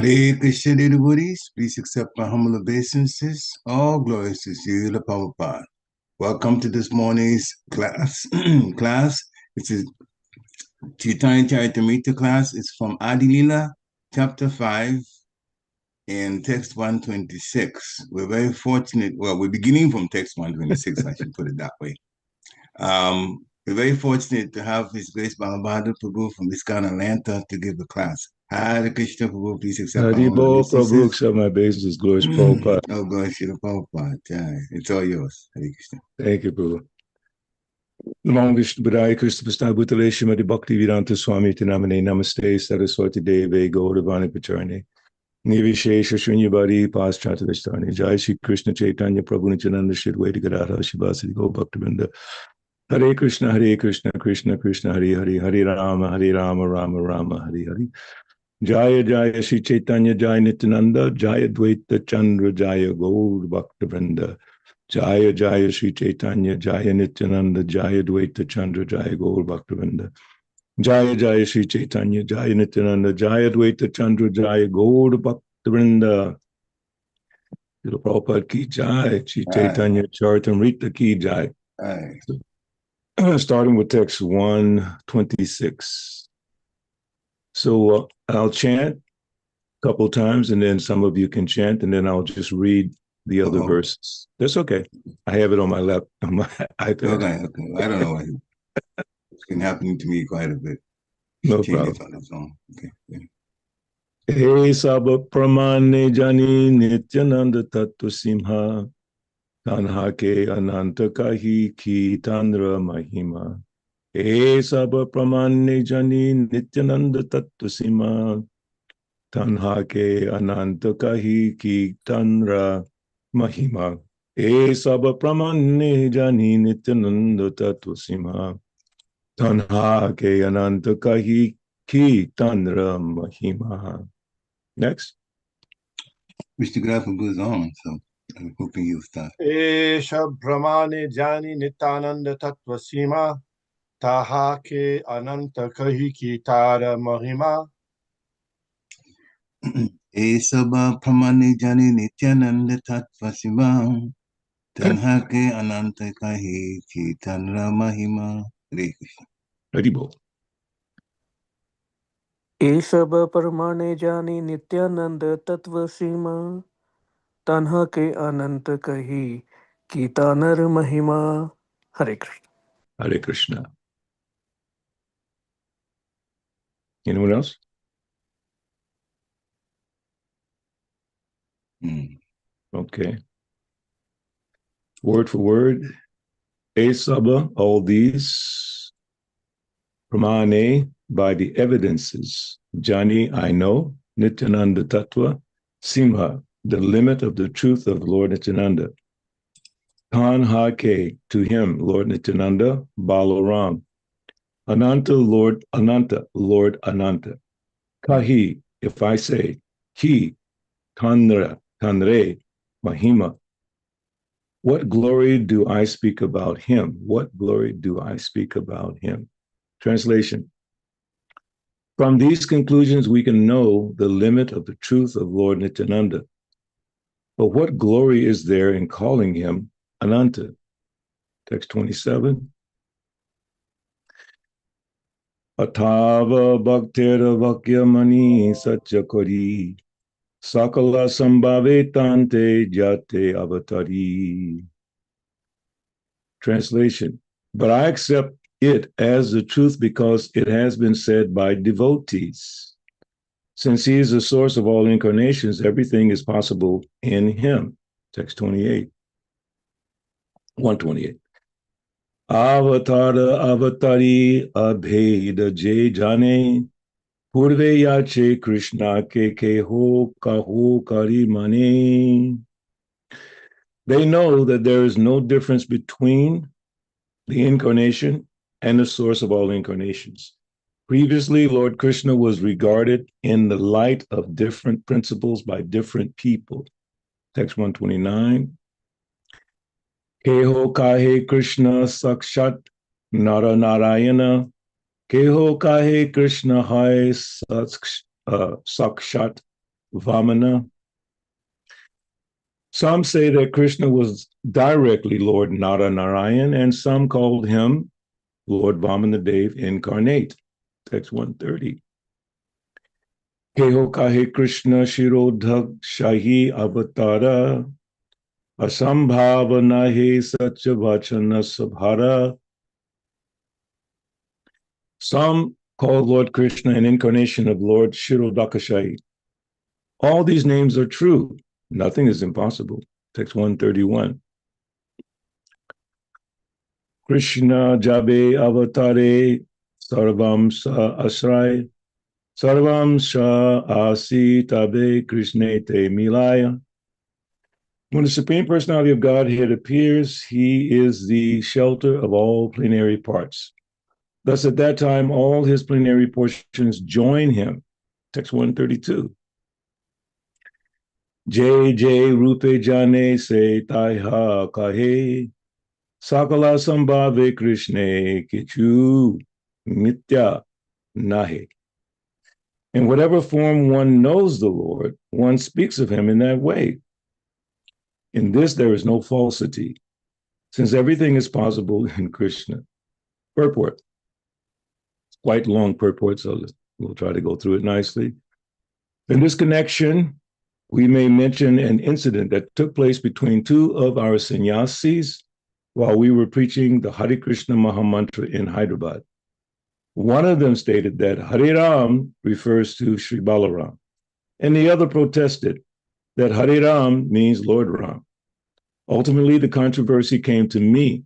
Hare Krishna, dear devotees. Please accept my humble obeisances. All glories to Srila Prabhupada. Welcome to this morning's class. This is Chaitanya Charitamrita class. It's from Adi Lila, chapter 5, and text 126. We're very fortunate. Well, we're beginning from text 126, I should put it that way. We're very fortunate to have His Grace Balabhadra Prabhu from Him Ananta to give a class. Hare Krishna Prabhu, please accept my humble obeisances. Prabhu, accept my obeisances. Glories Prabhupada. Oh, glories to the Prabhupada. It's all yours. Hare Krishna. Thank you, Prabhu. Namo Vishnu Padaya Krishna Prasthana Bhutale Srimati Bhakti Vedanta Swami Tinamane Namaste Saraswati Deve Gauravani Pacharne Nivishesha Shunyabari Paschata Vishtani Jai Shri Krishna Chaitanya Prabhu Nityānanda Shri Advaita Gadadhara Shivasati Go Bhaktivinoda Hare Krishna Krishna Krishna Hare Hare Hare Rama Rama Rama Hare Hare Jaya Jaya Shri Chaitanya Jaya Nityānanda Jaya Dvaita Chandra Jaya Gaur Bhaktivinoda Jaya Jaya Shri Chaitanya Jaya Nityānanda Jaya Dvaita Chandra Jaya Gaur Bhaktivinoda Jaya Jaya Shri Chaitanya Jaya Nityānanda Jaya Dvaita Chandra Jaya Gaur Bhaktivinoda. Srila Prabhupada ki Jai, Shri Chaitanya Charitamrita ki Jai. Starting with text 126. So I'll chant a couple times, and then some of you can chant, and then I'll just read the other verses. That's okay. I have it on my lap, on my iPad. Okay. I don't know why. It's been happening to me quite a bit. No problem. Okay. e-saba pramāṇe jāni nityānanda-tattva-sīmā tāṅhāke ananta kahi ki tāṅra mahimā. e-saba pramāṇe jāni nityānanda-tattva-sīmā tāṅhāke ananta kahi ki tāṅra mahimā. e-saba pramāṇe jāni nityānanda-tattva-sīmā tāṅhāke ananta kahi ki tāṅra mahimā. Next. Mr. Graffa goes on, so I'm hoping you'll start. e-saba pramāṇe jāni nityānanda-tattva-sīmā tāṅhāke ananta kahi ki tāṅra mahimā. e-saba pramāṇe jāni nityānanda-tattva-sīmā tāṅhāke ananta kahi ki tāṅra mahimā. Hare Krishna. Haribol. e-saba pramāṇe jāni nityānanda-tattva-sīmā tāṅhāke ananta kahi ki tāṅra mahimā. Hare Krishna. Hare Krishna. Anyone else? Okay. Word for word. e-saba, all these. Pramāṇe, by the evidences. Jāni, I know. Nityānanda-tattva-sīmā, the limit of the truth of Lord Nityānanda. tāṅhāke, to him, Lord Nityānanda, Balaram. Ananta, Lord Ananta, Lord Ananta. Kahi, if I say, he, tāṅra, mahimā. What glory do I speak about him? What glory do I speak about him? Translation. From these conclusions, we can know the limit of the truth of Lord Nityānanda. But what glory is there in calling him Ananta? Text 27. Atava bhaktera vakyamani satchakari sakala sambhavetante jate avatari. Translation. But I accept it as the truth because it has been said by devotees. Since he is the source of all incarnations, everything is possible in him. Text 28. 128. Avatara avatari abheda je jane purve yache krishna ke keho kaho kari mane. They know that there is no difference between the incarnation and the source of all incarnations. Previously, Lord Krishna was regarded in the light of different principles by different people. Text 129. Keho kahe Krishna sakshat nara narayana. Keho kahe Krishna hai sakshat Vamana. Some say that Krishna was directly Lord Narayan, and some called him Lord Vamanadev incarnate. Text 130. Keho kahi Krishna shirodhak shahi avatara asambhava nahi satya vachana sabhara. Some call Lord Krishna an incarnation of Lord Shirodakashayi. All these names are true. Nothing is impossible. Text 131. Krishna jabe avatare sarvam sa asray sarvam sha asi tabe krishnete milaya. When the Supreme Personality of Godhead appears, he is the shelter of all plenary parts. Thus, at that time, all his plenary portions join him. Text 132. Jai Jai Rupe Jane Se tāṅhāke Sakala Sambhave Krishne Kichu Nitya Nahe. In whatever form one knows the Lord, one speaks of him in that way. In this, there is no falsity, since everything is possible in Krishna. Purport. Quite long purport, so we'll try to go through it nicely. In this connection, we may mention an incident that took place between two of our sannyasis while we were preaching the Hare Krishna Mahamantra in Hyderabad. One of them stated that Hare Ram refers to Sri Balaram, and the other protested that Hare Ram means Lord Ram. Ultimately, the controversy came to me,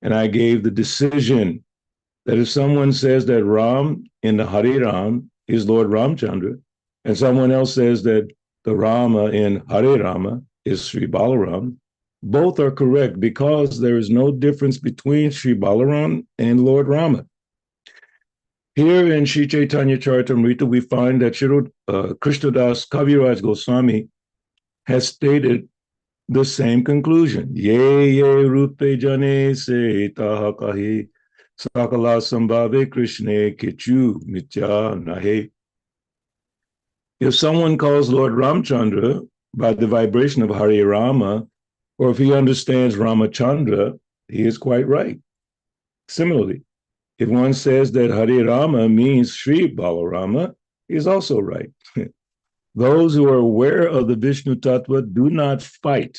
and I gave the decision that if someone says that Ram in the Hare Ram is Lord Ramchandra, and someone else says that the Rama in Hare Rama is Sri Balaram, both are correct because there is no difference between Sri Balaram and Lord Rama. Here in Sri Chaitanya Charitamrita, we find that Krishnadas Kaviraj Goswami has stated the same conclusion. Ye ye rupe jane se tāṅhāke sakala sambhave Krishne kichu nitya nahe. If someone calls Lord Ramchandra by the vibration of Hare Rama, or if he understands Ramachandra, he is quite right. Similarly, if one says that Hare Rama means Sri Balarama, he is also right. Those who are aware of the Vishnu Tattva do not fight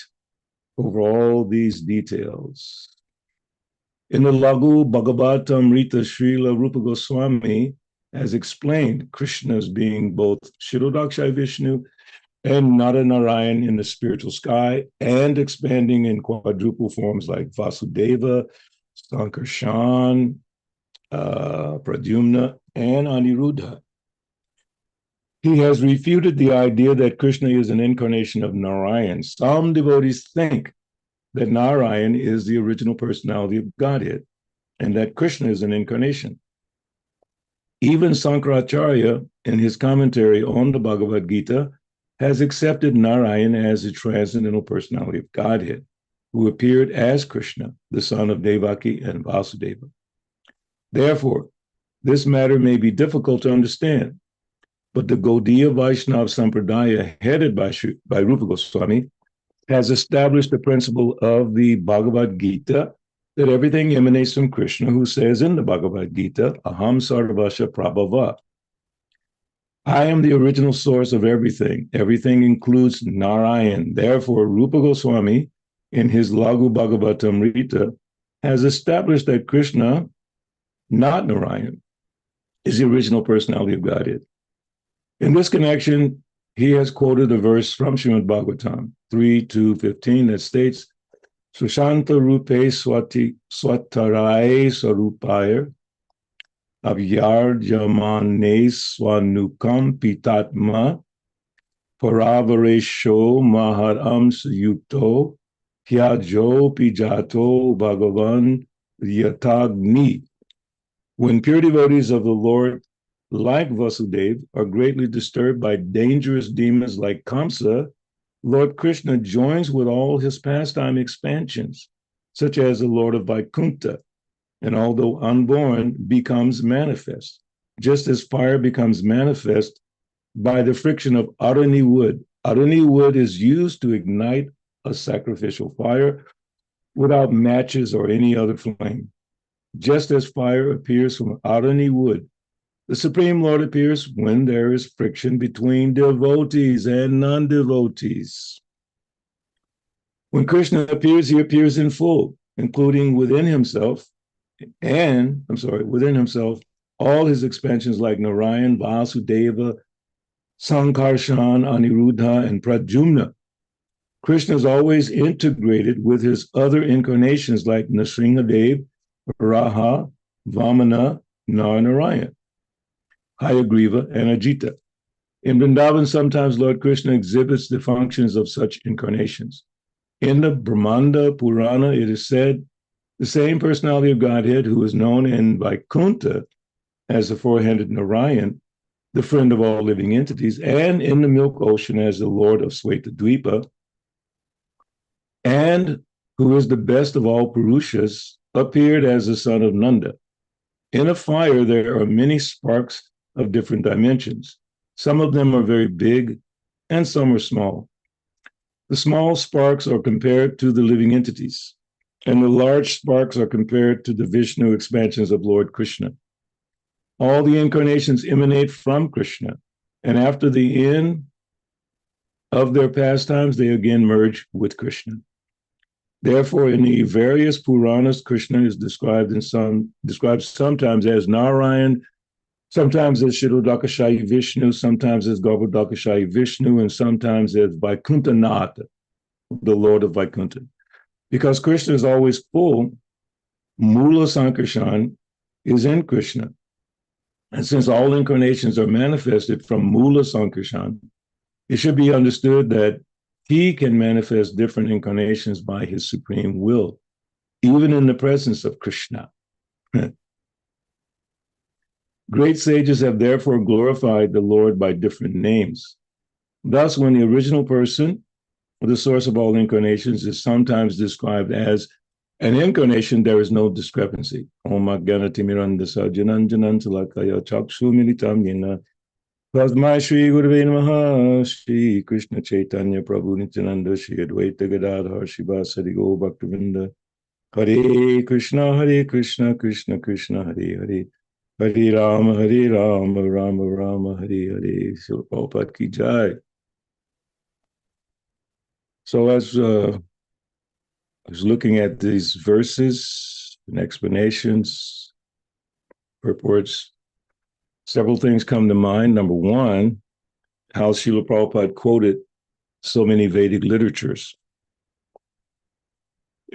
over all these details. In the Lagu Bhagavatamrita, Srila Rupa Goswami has explained Krishna as being both Shirodakshay Vishnu and Narayan in the spiritual sky, and expanding in quadruple forms like Vasudeva, Sankarshan, Pradyumna, and Aniruddha. He has refuted the idea that Krishna is an incarnation of Narayan. Some devotees think that Narayan is the original personality of Godhead, and that Krishna is an incarnation. Even Sankaracharya, in his commentary on the Bhagavad Gita, has accepted Narayan as the transcendental personality of Godhead, who appeared as Krishna, the son of Devaki and Vasudeva. Therefore, this matter may be difficult to understand, but the Gaudiya Vaishnava Sampradaya, headed by Rupa Goswami, has established the principle of the Bhagavad Gita that everything emanates from Krishna, who says in the Bhagavad Gita, Aham Sarvasya Prabhava. I am the original source of everything. Everything includes Narayan. Therefore, Rupa Goswami, in his Lagu Bhagavatamrita, has established that Krishna, not Narayan, is the original personality of Godhead. In this connection, he has quoted a verse from Srimad Bhagavatam 3:2-15 that states, Sushanta rupe swatarai sarupaya avyarjamane swanukam pitatma paravaresho maharam suyukto hyajo pijato bhagavan yatagni. When pure devotees of the Lord, like Vasudeva, are greatly disturbed by dangerous demons like Kamsa, Lord Krishna joins with all his pastime expansions, such as the Lord of Vaikuntha, and although unborn, becomes manifest, just as fire becomes manifest by the friction of arani wood. Arani wood is used to ignite a sacrificial fire without matches or any other flame. Just as fire appears from arani wood, the Supreme Lord appears when there is friction between devotees and non-devotees. When Krishna appears, he appears in full, including within himself, all his expansions like Narayan, Vasudeva, Sankarshan, Aniruddha, and Pradyumna. Krishna is always integrated with his other incarnations like Nrsimhadev, Raha, Vamana, Narayan, Hayagriva, and Ajita. In Vrindavan, sometimes Lord Krishna exhibits the functions of such incarnations. In the Brahmanda Purana, it is said, the same personality of Godhead who is known in Vaikuntha as the four-handed Narayan, the friend of all living entities, and in the milk ocean as the Lord of Svetadvipa, and who is the best of all Purushas, appeared as the son of Nanda. In a fire, there are many sparks of different dimensions. Some of them are very big, and some are small. The small sparks are compared to the living entities, and the large sparks are compared to the Vishnu expansions of Lord Krishna. All the incarnations emanate from Krishna, and after the end of their pastimes, they again merge with Krishna. Therefore, in the various Puranas, Krishna is described sometimes as Narayan, sometimes as Kshirodakashayi Vishnu, sometimes as Garbhodakashayi Vishnu, and sometimes as Vaikuntha-nata, the Lord of Vaikuntha. Because Krishna is always full, Mula Sankarshan is in Krishna. And since all incarnations are manifested from Mula Sankarshan, it should be understood that he can manifest different incarnations by his supreme will, even in the presence of Krishna. Great sages have therefore glorified the Lord by different names. Thus, when the original person, the source of all incarnations, is sometimes described as an incarnation, there is no discrepancy. Om Agyanatimirandasa Jananjanantalakaya Chakshu Militam Yena Tasmai Shri Gurave Namaha Shri Krishna Chaitanya Prabhu Nityānanda Shri Advaita Gadadhar Shivasari Go Bhaktavinda Hare Krishna Krishna Krishna Hare Hare Hare Rama Rama Rama Hare Hare. Srila Prabhupada ki jai. So as I was looking at these verses and explanations, purports, several things come to mind. Number one, how Srila Prabhupada quoted so many Vedic literatures.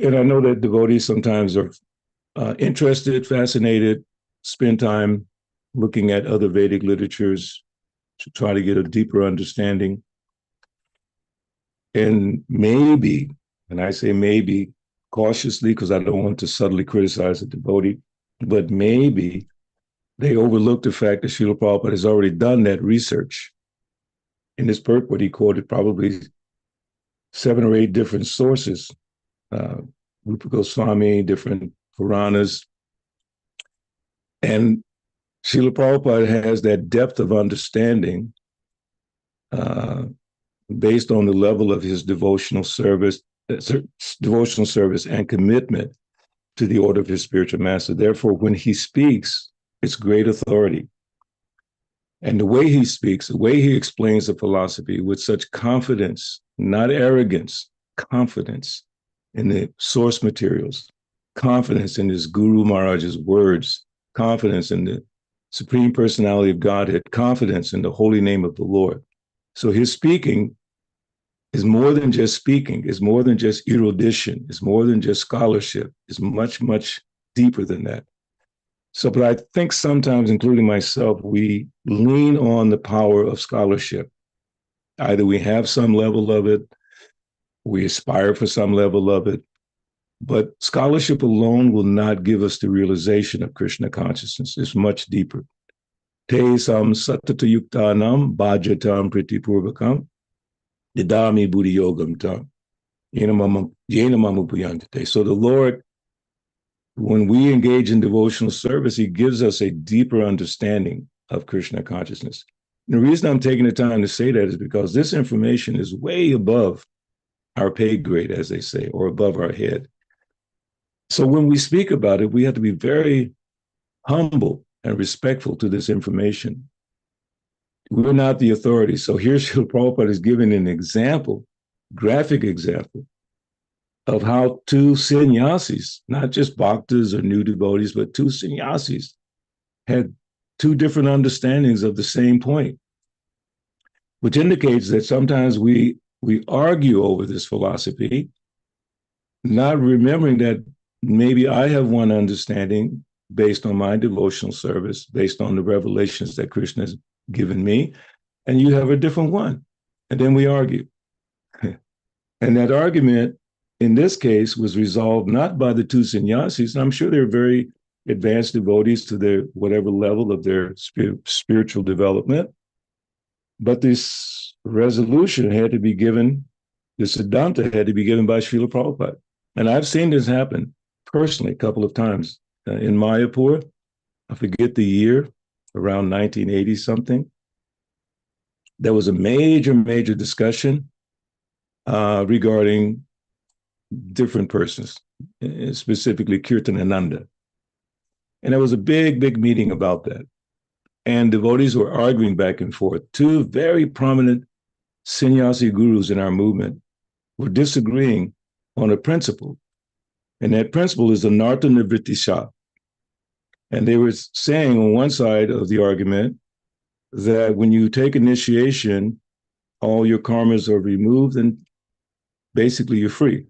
And I know that devotees sometimes are interested, fascinated, spend time looking at other Vedic literatures to try to get a deeper understanding. And maybe, and I say maybe cautiously because I don't want to subtly criticize a devotee, but maybe they overlooked the fact that Srila Prabhupada has already done that research. In his purport, he quoted probably 7 or 8 different sources, Rupa Goswami, different Puranas. And Srila Prabhupada has that depth of understanding based on the level of his devotional service and commitment to the order of his spiritual master. Therefore, when he speaks, it's great authority. And the way he speaks, the way he explains the philosophy with such confidence, not arrogance, confidence in the source materials, confidence in his Guru Maharaj's words, confidence in the Supreme Personality of Godhead, confidence in the holy name of the Lord. So his speaking is more than just speaking, is more than just erudition, is more than just scholarship, is much, much deeper than that. So, but I think sometimes, including myself, we lean on the power of scholarship. Either we have some level of it, we aspire for some level of it, but scholarship alone will not give us the realization of Krishna consciousness. It's much deeper. Te sam satata yuktanam bhajatam pritipurvakam didami buddhi yogam tam yena mama puyantite. So the Lord, when we engage in devotional service, he gives us a deeper understanding of Krishna consciousness. And the reason I'm taking the time to say that is because this information is way above our pay grade, as they say, or above our head. So when we speak about it, we have to be very humble and respectful to this information. We're not the authority. So here Srila Prabhupada is giving an example, graphic example, of how two sannyasis, not just bhaktas or new devotees, but two sannyasis had two different understandings of the same point, which indicates that sometimes we argue over this philosophy, not remembering that maybe I have one understanding based on my devotional service, based on the revelations that Krishna has given me, and you have a different one. And then we argue. And that argument, in this case, was resolved not by the two sannyasis, and I'm sure they're very advanced devotees to their whatever level of their spiritual development, but this resolution had to be given, the Siddhanta had to be given by Srila Prabhupada. And I've seen this happen personally a couple of times. In Mayapur, I forget the year, around 1980 something, there was a major discussion regarding different persons, specifically Kirtanananda. And there was a big meeting about that. And devotees were arguing back and forth. Two very prominent sannyasi gurus in our movement were disagreeing on a principle. And that principle is the narta nivrittisha. And they were saying on one side of the argument that when you take initiation, all your karmas are removed and basically you're free.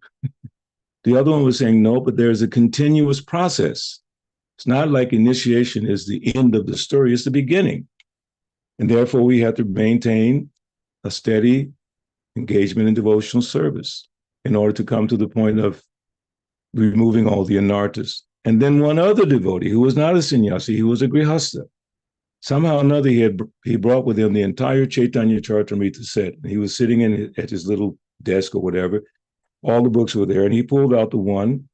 The other one was saying, no, but there's a continuous process. It's not like initiation is the end of the story, it's the beginning. And therefore we have to maintain a steady engagement in devotional service in order to come to the point of removing all the anarthas. And then one other devotee who was not a sannyasi, he was a grihastha. Somehow or another, he brought with him the entire Chaitanya Charitamrita set. He was sitting at his little desk or whatever. All the books were there, and he pulled out the one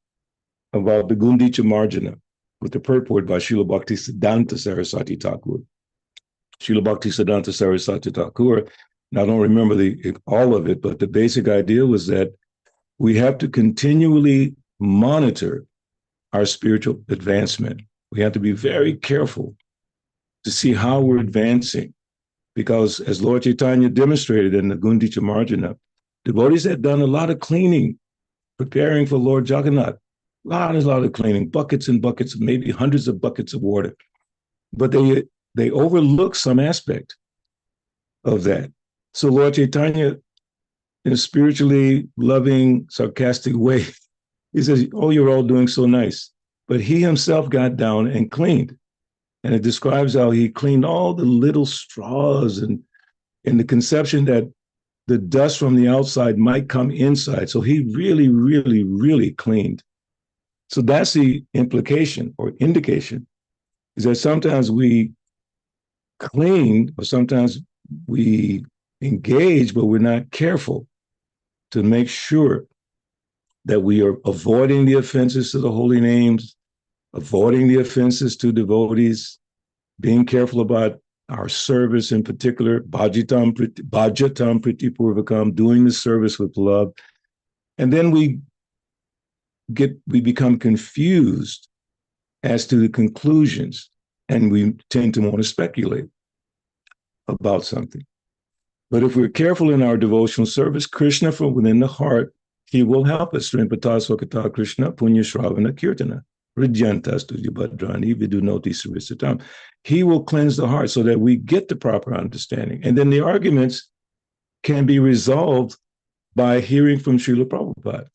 about the Gundicha Marjana with the purport by Srila Bhaktisiddhanta Saraswati Thakur. Srila Bhaktisiddhanta Saraswati Thakur, and I don't remember all of it, but the basic idea was that we have to continually monitor our spiritual advancement. We have to be very careful to see how we're advancing, because as Lord Chaitanya demonstrated in the Gundicha Marjana, devotees had done a lot of cleaning, preparing for Lord Jagannath. A lot of cleaning, buckets and buckets, maybe hundreds of buckets of water. But they overlooked some aspect of that. So Lord Chaitanya, in a spiritually loving, sarcastic way, he says, oh, you're all doing so nice. But he himself got down and cleaned. And it describes how he cleaned all the little straws and in the conception that the dust from the outside might come inside. So he really cleaned. So that's the implication or indication, is that sometimes we clean or sometimes we engage, but we're not careful to make sure that we are avoiding the offenses to the holy names, avoiding the offenses to devotees, being careful about our service in particular, bhajatam priti purvakam, doing the service with love. And then we become confused as to the conclusions, and we tend to want to speculate about something. But if we're careful in our devotional service, Krishna from within the heart, he will help us. Srimpata Swakata Krishna Punya Shravana Kirtana. Rijanta Studio Bhadrani Vidunoti Sarisatam. He will cleanse the heart so that we get the proper understanding. And then the arguments can be resolved by hearing from Srila Prabhupada.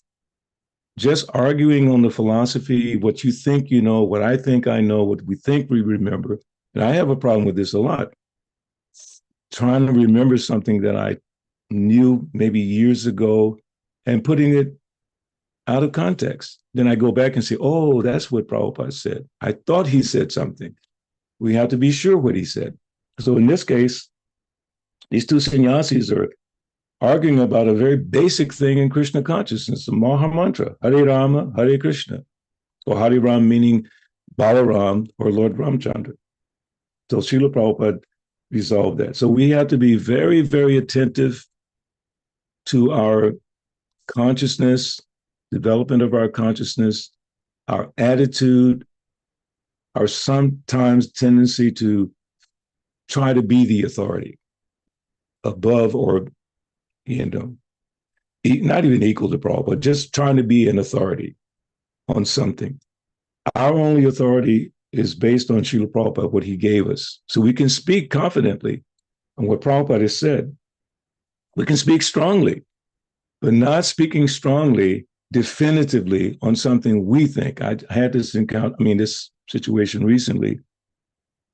Just arguing on the philosophy, what you think you know, what I think I know, what we think we remember. And I have a problem with this a lot. Trying to remember something that I knew maybe years ago and putting it out of context. Then I go back and say, oh, that's what Prabhupada said. I thought he said something. We have to be sure what he said. So in this case, these two sannyasis are arguing about a very basic thing in Krishna consciousness, the Maha Mantra, Hare Rama, Hare Krishna. So Hare Ram meaning Balaram or Lord Ramchandra. So Srila Prabhupada resolve that. So we have to be very, very attentive to our consciousness, development of our consciousness, our attitude, our sometimes tendency to try to be the authority above or, not even equal to Prabhupada, but just trying to be an authority on something. Our only authority is based on Srila Prabhupada, what he gave us. So we can speak confidently on what Prabhupada has said. We can speak strongly, but not speaking strongly definitively on something we think. I had this this situation recently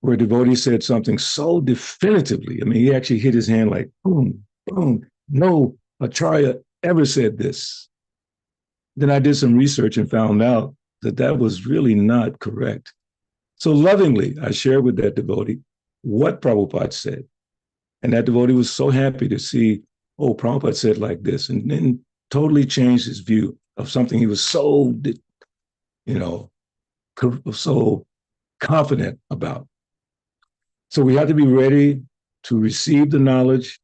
where a devotee said something so definitively. He actually hit his hand like, boom, boom. No Acharya ever said this. Then I did some research and found out that that was really not correct. So lovingly, I shared with that devotee what Prabhupada said. And that devotee was so happy to see, oh, Prabhupada said like this, and then totally changed his view of something he was so, so confident about. So we have to be ready to receive the knowledge.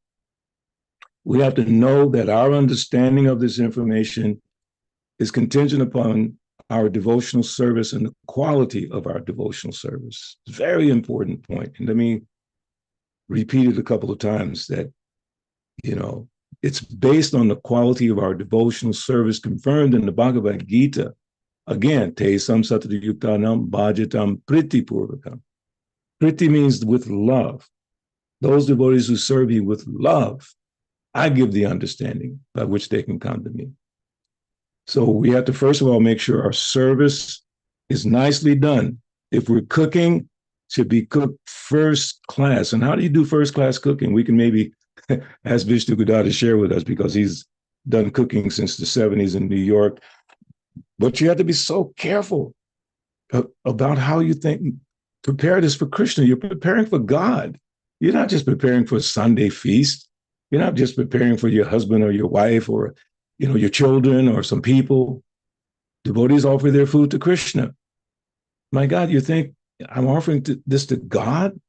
We have to know that our understanding of this information is contingent upon our devotional service and the quality of our devotional service. It's a very important point. And let me repeat it a couple of times that, it's based on the quality of our devotional service confirmed in the Bhagavad Gita. Again, te sam satata yuktanam bhajatam priti purvakam. Priti means with love. Those devotees who serve me with love, I give the understanding by which they can come to me. So we have to, first of all, make sure our service is nicely done. If we're cooking, it should be cooked first class. And how do you do first class cooking? We can maybe ask Vishnu Gudada to share with us because he's done cooking since the 70s in New York. But you have to be so careful about how you prepare this for Krishna. You're preparing for God. You're not just preparing for a Sunday feast. You're not just preparing for your husband or your wife or your children or some people. Devotees offer their food to Krishna. My God, you think I'm offering this to God?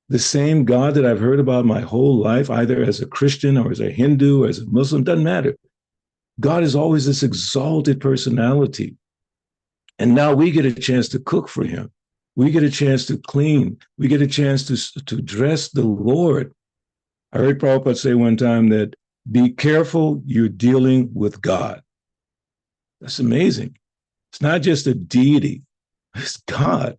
The same God that I've heard about my whole life, either as a Christian or as a Hindu or as a Muslim, doesn't matter. God is always this exalted personality. And now we get a chance to cook for him. We get a chance to clean. We get a chance to dress the Lord. I heard Prabhupada say one time that be careful, you're dealing with God. That's amazing. It's not just a deity, it's God.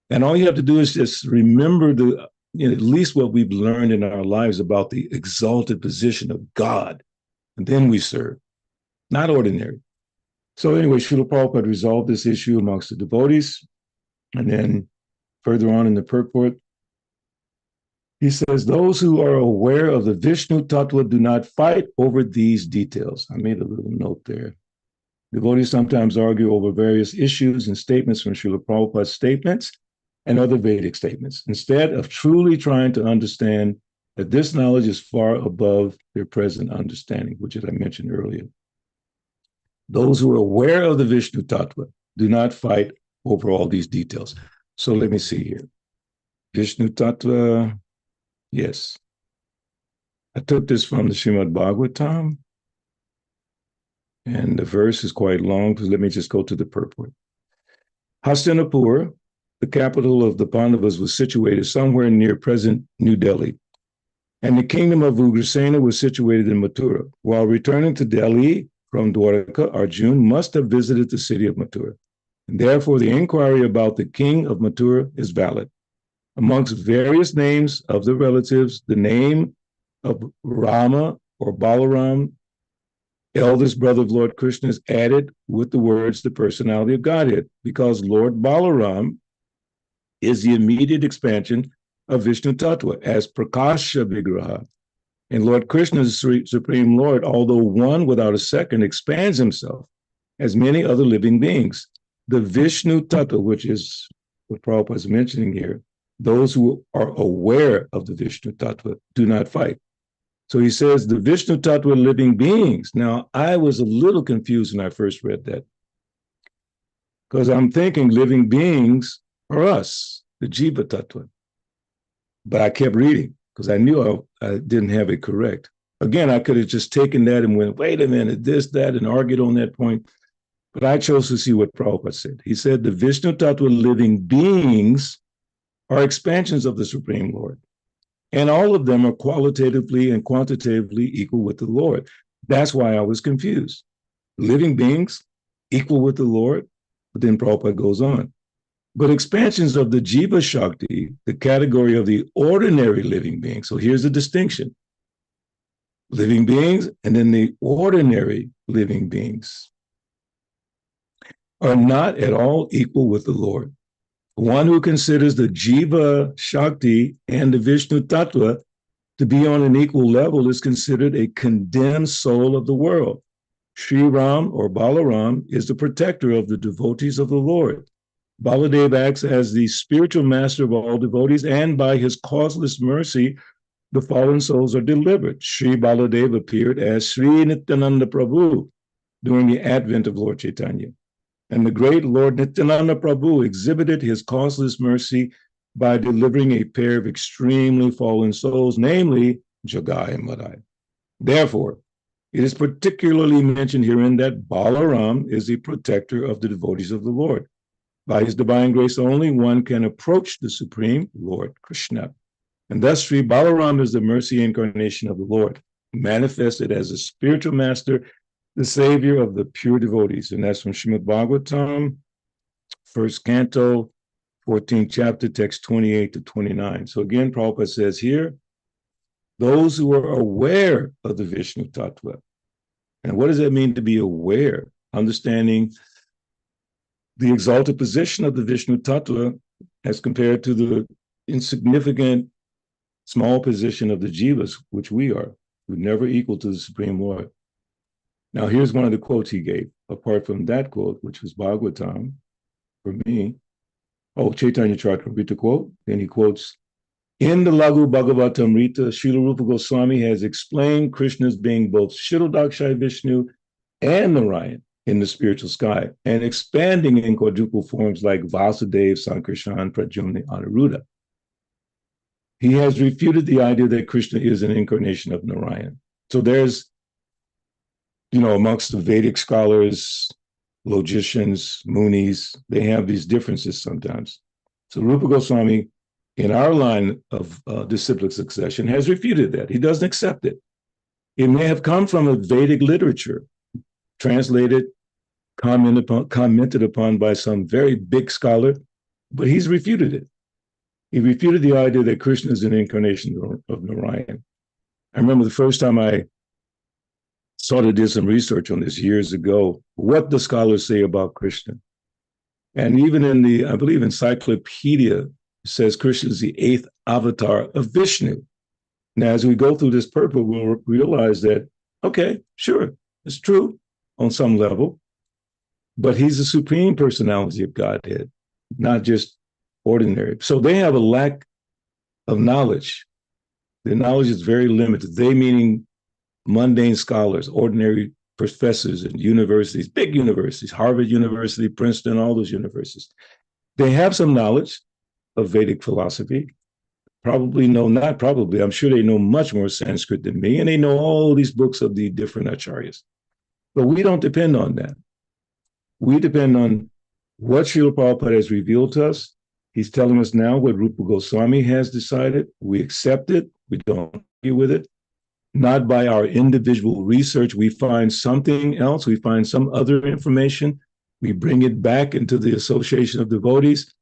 And all you have to do is just remember at least what we've learned in our lives about the exalted position of God. And then we serve, not ordinary. So anyway, Srila Prabhupada resolved this issue amongst the devotees. And then further on in the purport, he says, those who are aware of the Vishnu Tattva do not fight over these details. I made a little note there. Devotees sometimes argue over various issues and statements from Srila Prabhupada's statements and other Vedic statements, instead of truly trying to understand that this knowledge is far above their present understanding, which, as I mentioned earlier. Those who are aware of the Vishnu Tattva do not fight over all these details. So let me see here. Vishnu Tattva, yes. I took this from the Srimad Bhagavatam, and the verse is quite long, because let me just go to the purport. Hastinapur, the capital of the Pandavas, was situated somewhere near present New Delhi, and the kingdom of Ugrasena was situated in Mathura. While returning to Delhi from Dwarka, Arjuna must have visited the city of Mathura, and therefore the inquiry about the king of Mathura is valid. Amongst various names of the relatives, the name of Rama or Balaram, eldest brother of Lord Krishna, is added with the words the personality of Godhead, because Lord Balaram is the immediate expansion of Vishnu Tattva as Prakasha Vigraha. And Lord Krishna is the Supreme Lord, although one without a second, expands himself as many other living beings. The Vishnu Tattva, which is what Prabhupada is mentioning here, those who are aware of the Vishnu Tattva do not fight. So he says the Vishnu Tattva living beings. Now, I was a little confused when I first read that, because I'm thinking living beings are us, the Jiva Tattva. But I kept reading because I knew I didn't have it correct. Again, I could have just taken that and went, wait a minute, this, that, and argued on that point. But I chose to see what Prabhupada said. He said the Vishnu Tattva living beings are expansions of the Supreme Lord. And all of them are qualitatively and quantitatively equal with the Lord. That's why I was confused. Living beings equal with the Lord, but then Prabhupada goes on. But expansions of the Jiva Shakti, the category of the ordinary living beings. So here's the distinction. Living beings and then the ordinary living beings are not at all equal with the Lord. One who considers the Jiva Shakti and the Vishnu Tattva to be on an equal level is considered a condemned soul of the world. Sri Ram or Balaram is the protector of the devotees of the Lord. Baladeva acts as the spiritual master of all devotees, and by his causeless mercy, the fallen souls are delivered. Sri Baladeva appeared as Sri Nityānanda Prabhu during the advent of Lord Chaitanya. And the great Lord Nityānanda Prabhu exhibited his causeless mercy by delivering a pair of extremely fallen souls, namely Jagai and Madai. Therefore, it is particularly mentioned herein that Balaram is the protector of the devotees of the Lord. By his divine grace only, one can approach the Supreme Lord Krishna. And thus, Sri Balaram is the mercy incarnation of the Lord, manifested as a spiritual master, the savior of the pure devotees. And that's from Srimad Bhagavatam, 1st canto, 14th chapter, text 28 to 29. So again, Prabhupada says here, those who are aware of the Vishnu Tattva. And what does that mean to be aware? Understanding the exalted position of the Vishnu Tattva as compared to the insignificant, small position of the Jivas, which we are, who never equal to the Supreme Lord. Now, here's one of the quotes he gave, apart from that quote, which was Bhagavatam, for me. Oh, Chaitanya Charitamrita quote. Then he quotes, in the Lagu Bhagavatamrita, Srila Rupa Goswami has explained Krishna's being both Kshirodakshai Vishnu and Narayan in the spiritual sky, and expanding in quadruple forms like Vasudeva, Sankarshan, Pradyumna, Aniruddha. He has refuted the idea that Krishna is an incarnation of Narayan. So there's, amongst the Vedic scholars, logicians, munis, they have these differences sometimes. So Rupa Goswami, in our line of disciplic succession, has refuted that. He doesn't accept it. It may have come from a Vedic literature, translated, commented upon by some very big scholar, but he's refuted it. He refuted the idea that Krishna is an incarnation of Narayan. I remember the first time I sort of did some research on this years ago, what the scholars say about Krishna. And even in the, I believe, encyclopedia, it says Krishna is the 8th avatar of Vishnu. Now, as we go through this purport, we'll realize that, okay, sure, it's true on some level, but he's the supreme personality of Godhead, not just ordinary. So they have a lack of knowledge. Their knowledge is very limited. They meaning mundane scholars, ordinary professors in universities, big universities, Harvard University, Princeton, all those universities. They have some knowledge of Vedic philosophy. Probably know, not probably, I'm sure they know much more Sanskrit than me, and they know all these books of the different acharyas. But we don't depend on that. We depend on what Srila Prabhupada has revealed to us. He's telling us now what Rupa Goswami has decided. We accept it. We don't argue with it. Not by our individual research. We find something else. We find some other information. We bring it back into the association of devotees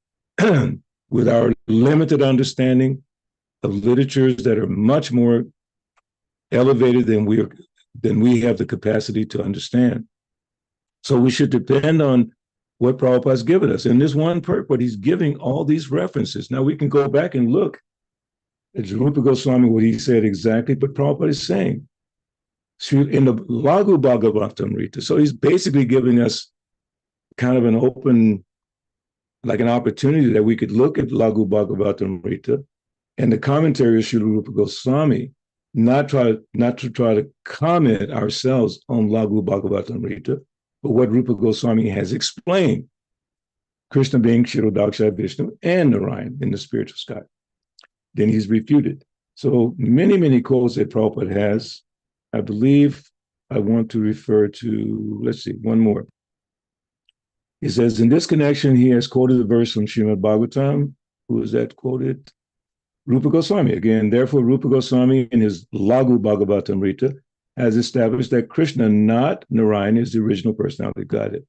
with our limited understanding of literatures that are much more elevated than we have the capacity to understand. So we should depend on what Prabhupada's given us. In this one purport, he's giving all these references. Now we can go back and look at Rupa Goswami, what he said exactly, but Prabhupada is saying in the Lagu Bhagavatamrita. So he's basically giving us kind of an open, like an opportunity that we could look at Lagu Bhagavatamrita and the commentary of Srila Rupa Goswami, not to try to comment ourselves on Lagu Bhagavatamrita, but what Rupa Goswami has explained, Krishna being Kshirodakshai Vishnu and Narayan in the spiritual sky. then he's refuted. So many, many quotes that Prabhupada has. I believe I want to refer to, let's see, one more. He says, in this connection, he has quoted a verse from Srimad Bhagavatam. Who is that quoted? Rupa Goswami. Again, therefore, Rupa Goswami in his Lagu Bhagavatamrita has established that Krishna, not Narayan, is the original personality of Godhead.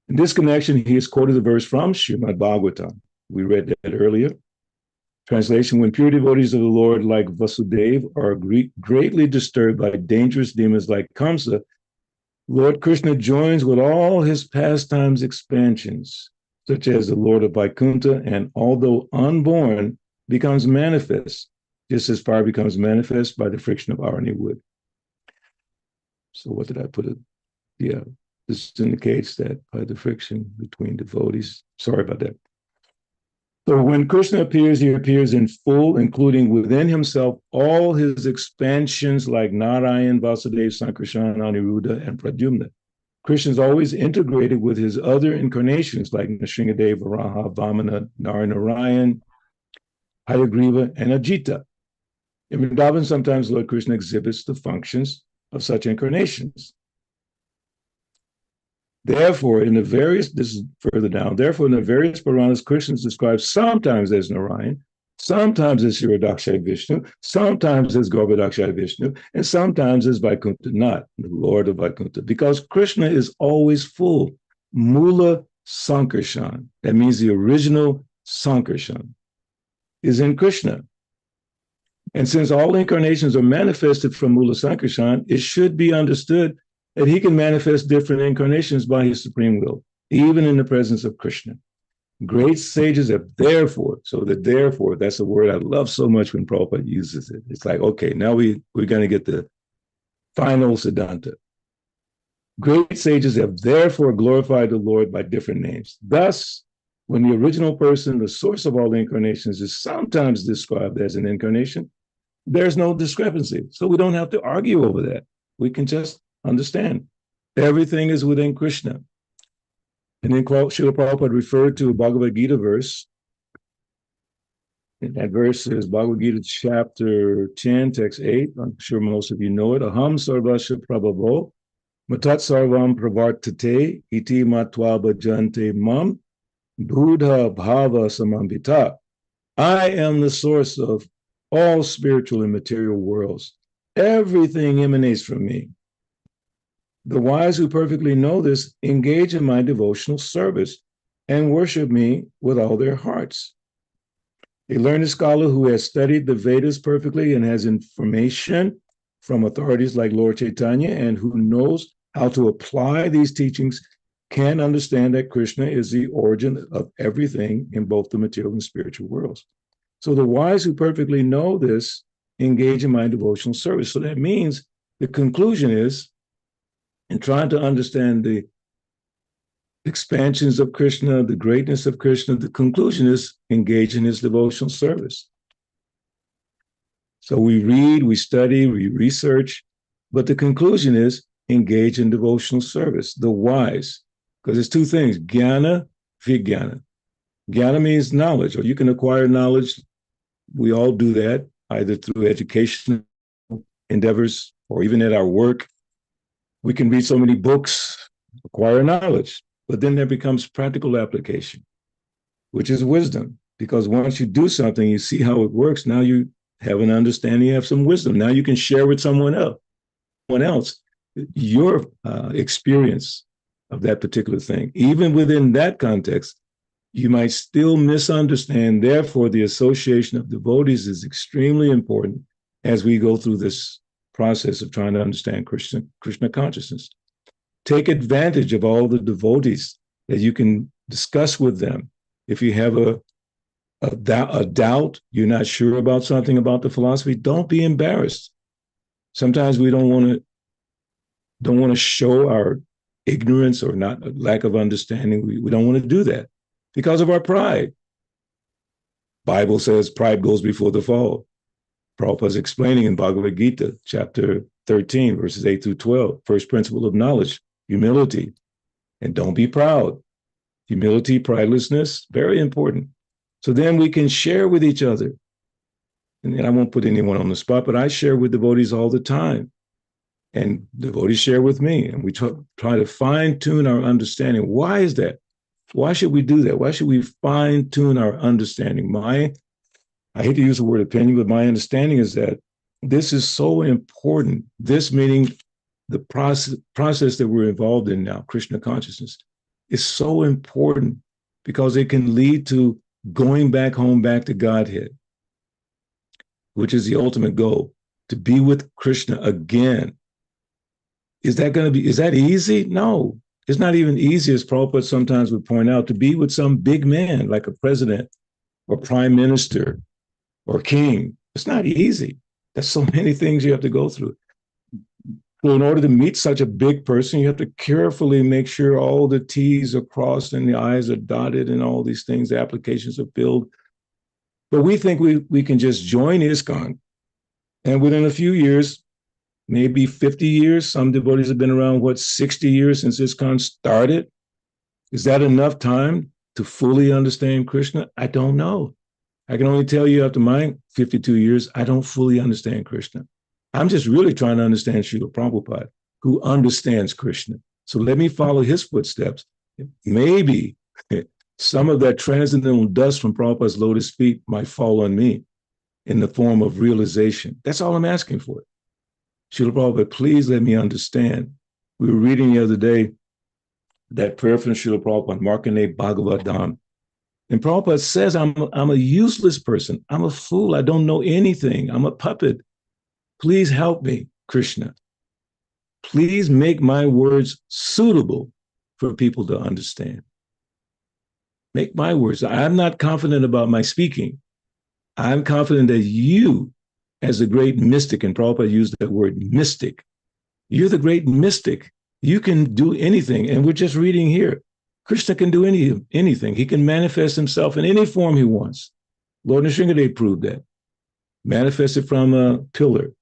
In this connection, he has quoted a verse from Srimad Bhagavatam. We read that earlier. Translation, when pure devotees of the Lord like Vasudeva are greatly disturbed by dangerous demons like Kamsa, Lord Krishna joins with all his pastimes expansions, such as the Lord of Vaikuntha, and although unborn, becomes manifest, just as fire becomes manifest by the friction of iron and wood. So what did I put it? Yeah, this indicates that by the friction between devotees. Sorry about that. So when Krishna appears, he appears in full, including within himself all his expansions like Narayan, Vasudeva, Sankarshan, Aniruddha, and Pradyumna. Krishna is always integrated with his other incarnations like Nrsingadeva, Varaha, Vamana, Narayan, Hayagriva, and Ajita. In Vrindavan, sometimes Lord Krishna exhibits the functions of such incarnations. Therefore, in the various, this is further down, therefore, in the various Puranas, Krishna is described sometimes as Narayan, sometimes as Shirodakshaya Vishnu, sometimes as Garbhodakshaya Vishnu, and sometimes as Vaikuntha, not the Lord of Vaikuntha, because Krishna is always full. Mula Sankarshan, that means the original Sankarshan, is in Krishna. And since all incarnations are manifested from Mula Sankarshan, it should be understood that he can manifest different incarnations by his supreme will, even in the presence of Krishna. Great sages have therefore, so the therefore, that's a word I love so much when Prabhupada uses it. It's like, okay, now we're going to get the final Siddhanta. Great sages have therefore glorified the Lord by different names. Thus, when the original person, the source of all incarnations, is sometimes described as an incarnation, there's no discrepancy. So we don't have to argue over that. We can just understand everything is within Krishna. And then Srila Prabhupada referred to a Bhagavad Gita verse. And that verse is Bhagavad Gita chapter 10, text 8. I'm sure most of you know it. Aham sarvasya prabhavo matat sarvam pravartate iti matva bhajante mam buddha bhava samambita. I am the source of all spiritual and material worlds. Everything emanates from me. The wise who perfectly know this engage in my devotional service and worship me with all their hearts. A learned scholar who has studied the Vedas perfectly and has information from authorities like Lord Chaitanya and who knows how to apply these teachings can understand that Krishna is the origin of everything in both the material and spiritual worlds. So the wise who perfectly know this engage in my devotional service. So that means the conclusion is, in trying to understand the expansions of Krishna, the greatness of Krishna, the conclusion is engage in his devotional service. So we read, we study, we research, but the conclusion is engage in devotional service, the wise, because there's two things, jnana, vijnana. Jnana means knowledge, or you can acquire knowledge. We all do that, either through educational endeavors or even at our work. We can read so many books, acquire knowledge, but then there becomes practical application, which is wisdom. Because once you do something, you see how it works. Now you have an understanding, you have some wisdom. Now you can share with someone else your experience of that particular thing. Even within that context, you might still misunderstand. Therefore, the association of devotees is extremely important as we go through this process of trying to understand Krishna consciousness. Take advantage of all the devotees that you can discuss with them. If you have a doubt, you're not sure about something about the philosophy, don't be embarrassed. Sometimes we don't want to show our ignorance or not lack of understanding. We don't want to do that because of our pride. Bible says pride goes before the fall. Prabhupada is explaining in Bhagavad Gita, chapter 13, verses 8 through 12, first principle of knowledge, humility, and don't be proud. Humility, pridelessness, very important. So then we can share with each other and I won't put anyone on the spot, but I share with devotees all the time. And devotees share with me, and we try to fine-tune our understanding. Why is that? Why should we do that? Why should we fine-tune our understanding? I hate to use the word opinion, but my understanding is that this is so important. This meaning the process that we're involved in now, Krishna consciousness, is so important because it can lead to going back home, back to Godhead, which is the ultimate goal, to be with Krishna again. Is that easy? No, it's not even easy, as Prabhupada sometimes would point out, to be with some big man like a president or prime minister or king. It's not easy. There's so many things you have to go through. So in order to meet such a big person, you have to carefully make sure all the T's are crossed and the I's are dotted and all these things, the applications are filled. But we think we can just join ISKCON, and within a few years, maybe 50 years, some devotees have been around, 60 years since ISKCON started? Is that enough time to fully understand Krishna? I don't know. I can only tell you after my 52 years, I don't fully understand Krishna. I'm just really trying to understand Srila Prabhupada, who understands Krishna. So let me follow his footsteps. Maybe some of that transcendental dust from Prabhupada's lotus feet might fall on me in the form of realization. That's all I'm asking for. Srila Prabhupada, please let me understand. We were reading the other day that prayer from Srila Prabhupada, Markandeya Bhagavatam. And Prabhupada says, I'm a useless person. I'm a fool. I don't know anything. I'm a puppet. Please help me, Krishna. Please make my words suitable for people to understand. Make my words. I'm not confident about my speaking. I'm confident that you, as the great mystic, and Prabhupada used that word mystic, you're the great mystic. You can do anything. And we're just reading here. Krishna can do anything. He can manifest himself in any form he wants. Lord Nityānanda proved that. Manifested from a pillar.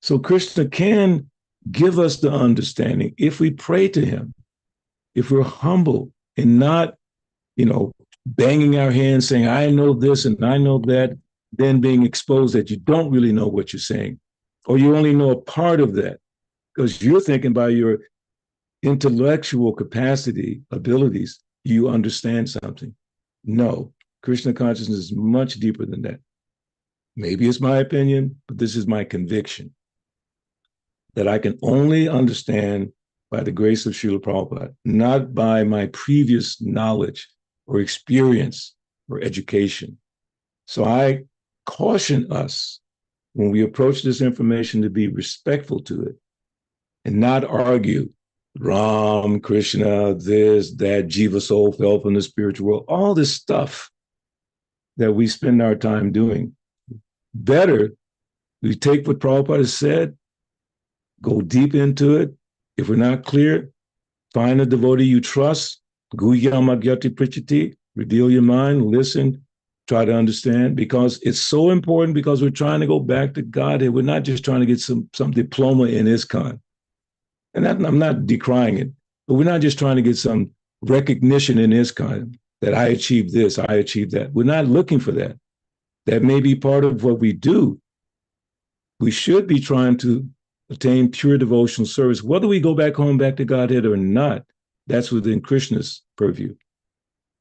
So Krishna can give us the understanding if we pray to him, if we're humble and not, banging our hands saying, I know this and I know that, then being exposed that you don't really know what you're saying, or you only know a part of that because you're thinking by your intellectual capacity, abilities, you understand something. No, Krishna consciousness is much deeper than that. Maybe it's my opinion, but this is my conviction that I can only understand by the grace of Srila Prabhupada, not by my previous knowledge or experience or education. So I caution us when we approach this information to be respectful to it and not argue Ram, Krishna, this, that, Jiva soul fell from the spiritual world, all this stuff that we spend our time doing. Better, we take what Prabhupada has said, go deep into it. If we're not clear, find a devotee you trust, Guyamagyati Prichati, reveal your mind, listen, try to understand, because it's so important because we're trying to go back to Godhead. We're not just trying to get some diploma in ISKCON. And that, I'm not decrying it, but we're not just trying to get some recognition in ISKCON that I achieved this, I achieved that. We're not looking for that. That may be part of what we do. We should be trying to attain pure devotional service. Whether we go back home, back to Godhead or not, that's within Krishna's purview.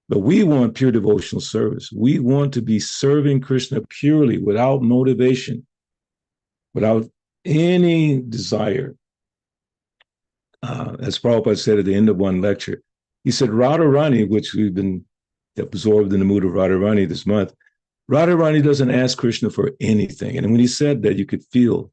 But we want pure devotional service. We want to be serving Krishna purely, without motivation, without any desire. As Prabhupada said at the end of one lecture, he said, Radharani, which we've been absorbed in the mood of Radharani this month, Radharani doesn't ask Krishna for anything. And when he said that, you could feel,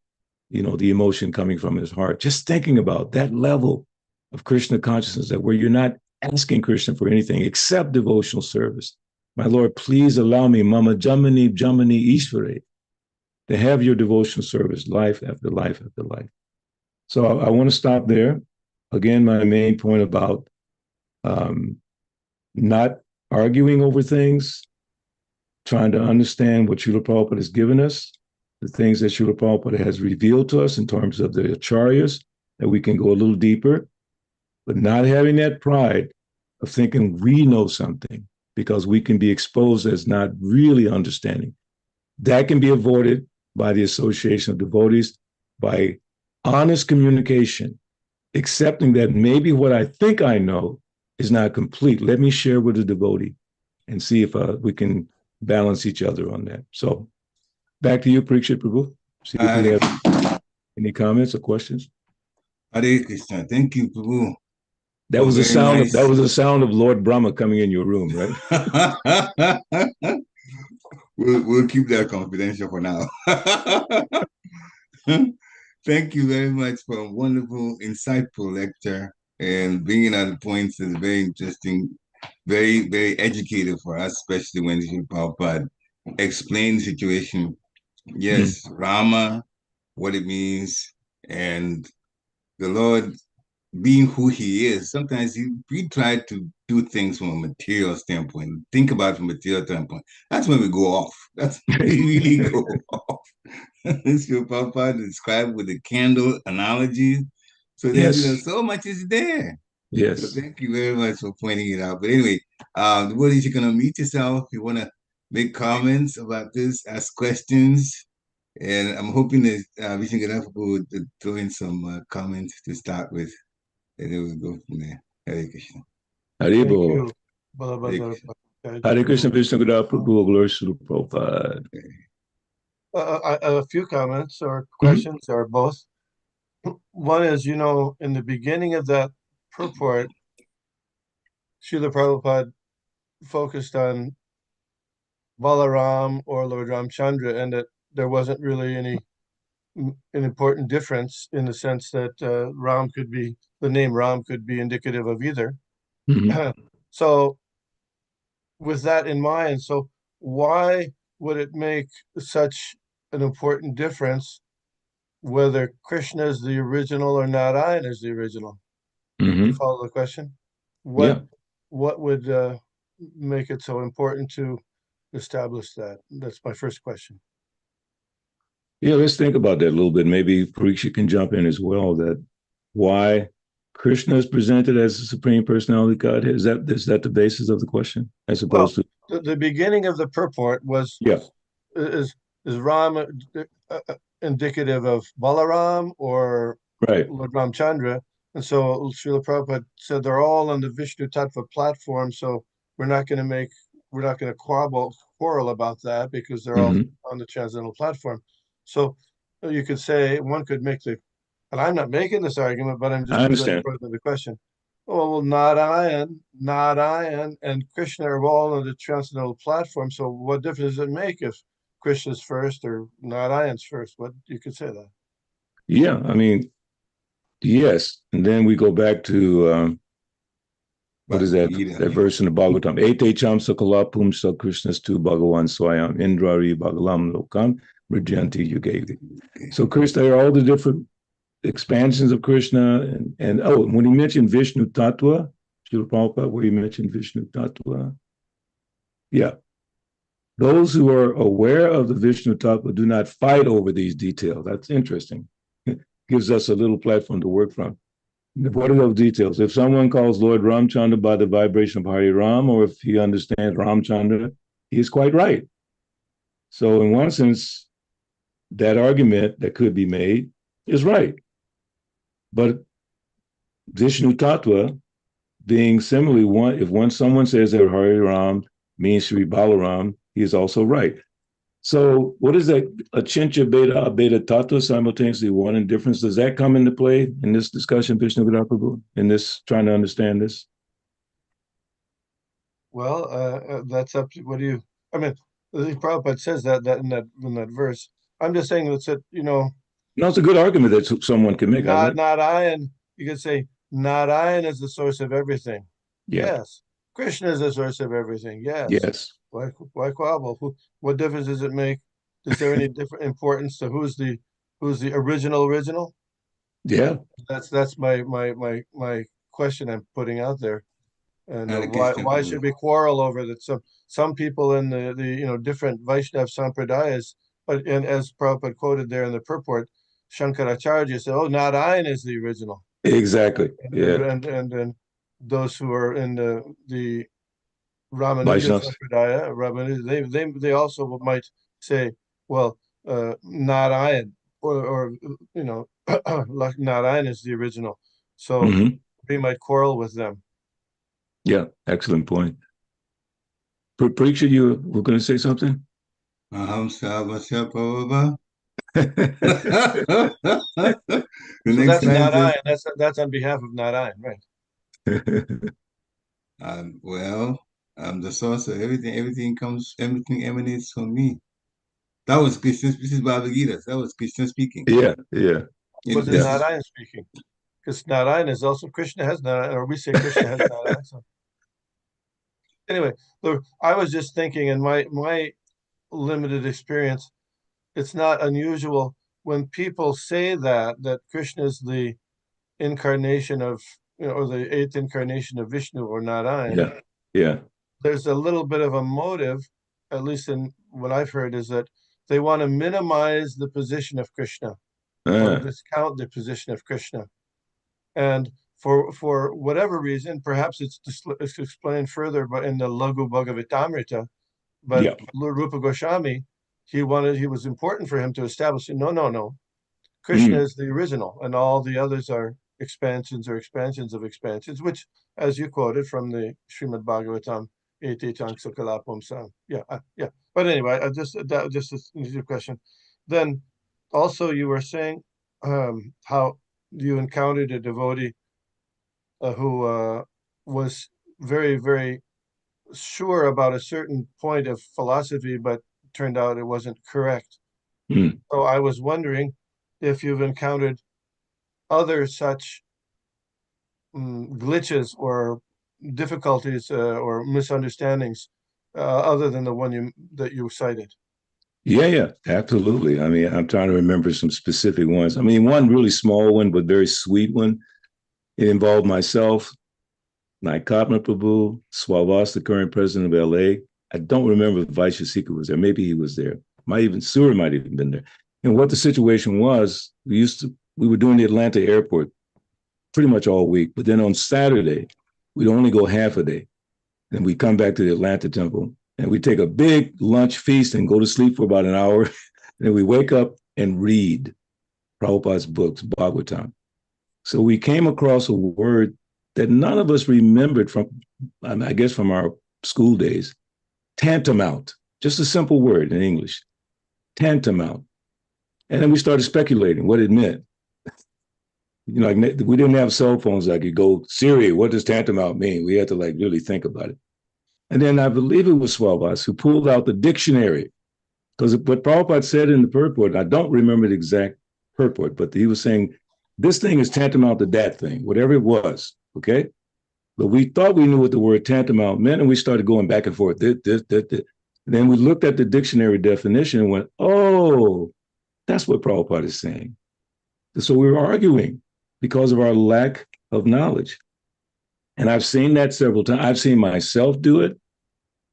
the emotion coming from his heart. Just thinking about that level of Krishna consciousness, that where you're not asking Krishna for anything except devotional service. My Lord, please allow me, Mama Jamani Ishvare, to have your devotional service life after life after life. So I want to stop there. Again, my main point about not arguing over things, trying to understand what Srila Prabhupada has given us, the things that Srila Prabhupada has revealed to us in terms of the acharyas, that we can go a little deeper, but not having that pride of thinking we know something, because we can be exposed as not really understanding. That can be avoided by the association of devotees by honest communication, accepting that maybe what I think I know is not complete. Let me share with the devotee and see if we can balance each other on that. So back to you, Parikshit Prabhu. See if we have any comments or questions. Hare Krishna. Thank you, Prabhu. That was a sound. Nice. That was the sound of Lord Brahma coming in your room, right? We'll keep that confidential for now. Thank you very much for a wonderful, insightful lecture, and bringing out the points is very interesting, very, very educative for us, especially when Srila Prabhupada explains the situation. Yes, Rama, what it means, and the Lord being who he is. Sometimes we try to do things from a material standpoint, think about it from a material standpoint. That's when we go off. That's when we really go off. Srila Prabhupada described with the candle analogy. So there's so much is there. Yes. So thank you very much for pointing it out. But anyway, the world is, you're going to meet yourself. You want to make comments about this, ask questions. And I'm hoping that we can get up to throw in some comments to start with. And then we'll go from there. Hare Krishna. Haribo. Balabhadra. Hare Krishna, Krishna Guru Prabhu, glory to Prabhupada. A few comments or questions or both. One is, in the beginning of that purport, Srila Prabhupada focused on Balaram or Lord Ramchandra, and that there wasn't really an important difference in the sense that the name Ram could be indicative of either. So with that in mind, so why would it make such an important difference whether Krishna is the original or Narayana is the original? You follow the question? What would make it so important to establish that? That's my first question. Yeah, let's think about that a little bit. Maybe Parikshit can jump in as well. That why Krishna is presented as the Supreme Personality Godhead. Is that the basis of the question, as opposed to the beginning of the purport was is Ram indicative of Balaram or Lord Ramchandra? And so Srila Prabhupada said they're all on the Vishnu Tattva platform, so we're not going to quarrel about that because they're all on the transcendental platform. So you could say, one could make and I'm not making this argument, but I'm just presenting the question. Well, Narayan and Krishna are all on the transcendental platform. So what difference does it make if Krishna's first or Narayan's first? What you could say that? Yeah, I mean, yes. And then we go back to what is that verse in the Bhagavatam? Ete cham sakala pumsa Krishnas tu Bhagavan swayam indrari bhagalam lokam Rajanti Yugevi. So Krishna are all the different expansions of Krishna, and when he mentioned Vishnu Tattva, Srila Prabhupada, where he mentioned Vishnu Tattva, those who are aware of the Vishnu Tattva do not fight over these details. That's interesting. It gives us a little platform to work from. What are those details? If someone calls Lord Ramchandra by the vibration of Hari Ram, or if he understands Ramchandra, he is quite right. So in one sense, that argument that could be made is right. But Vishnu Tattva being similarly if someone says that Hari Ram means Sri Balaram, he is also right. So what is that? Achincha beta beta tattva simultaneously one and difference. Does that come into play in this discussion, Vishnu Prabhu, in this trying to understand this? Well, that's up to the Prabhupada says that in that verse. I'm just saying that No, it's a good argument that someone can make. Narayan, you could say Narayan is the source of everything. Yes. Krishna is the source of everything. Yes. Why quarrel? What difference does it make? Is there any different importance to who's the original? Yeah. That's my question I'm putting out there. And why should we quarrel over that? Some people in the different Vaishnav Sampradayas, and as Prabhupada quoted there in the purport, Shankaracharya said, Narayan is the original. Exactly. And those who are in the Ramanuja Sampradaya, they also might say well, Narayan, or like Narayan is the original. So we might quarrel with them. Yeah, excellent point. Preacher, you were going to say something? e-saba. So So next that's time, Narayan. That's on behalf of Narayan, right? well, I'm the source of everything. Everything emanates from me. That was Krishna. This is Bhagavad Gita. That was Krishna speaking. Yeah. Was it Narayan speaking? Because Narayan is also Krishna has Narayan, or we say Krishna has Narayan. So. Anyway, look, I was just thinking, in my limited experience, it's not unusual when people say that Krishna is the incarnation of, or the eighth incarnation of Vishnu or Narayan. Yeah. There's a little bit of a motive, at least in what I've heard, is that they want to minimize the position of Krishna or discount the position of Krishna. And for whatever reason, perhaps it's explained further, but in the Laghu Bhagavatamrita, but Lord Rupa Goswami, he was important for him to establish, no, Krishna is the original, and all the others are expansions or expansions of expansions, which, as you quoted from the Srimad Bhagavatam, ete tāṅsakala pumsam. Yeah. But anyway, that just is your question. Then also you were saying how you encountered a devotee who was very, very sure about a certain point of philosophy, but turned out it wasn't correct. So I was wondering if you've encountered other such glitches or difficulties or misunderstandings other than the one that you cited. Yeah, absolutely. I mean, I'm trying to remember some specific ones. I mean, one really small one, but very sweet one. It involved myself, Nityānanda Prabhu, Swavas, the current president of LA. I don't remember if Vaishya was there. Maybe he was there. Surya might have been there. And what the situation was, we were doing the Atlanta airport pretty much all week. But then on Saturday, we'd only go half a day. Then we come back to the Atlanta temple and we take a big lunch feast and go to sleep for about an hour. Then we wake up and read Prabhupada's books, Bhagavatam. So we came across a word that none of us remembered from, I guess, from our school days. Tantamount, just a simple word in English, tantamount. And then we started speculating what it meant. Like we didn't have cell phones that could go, Siri, what does tantamount mean? We had to really think about it. And then I believe it was Swabhas who pulled out the dictionary, because what Prabhupada said in the purport, I don't remember the exact purport, but he was saying, this thing is tantamount to that thing, whatever it was, okay? But we thought we knew what the word tantamount meant, and we started going back and forth. Then we looked at the dictionary definition and went, oh, that's what Prabhupada is saying. So we were arguing because of our lack of knowledge. And I've seen that several times. I've seen myself do it.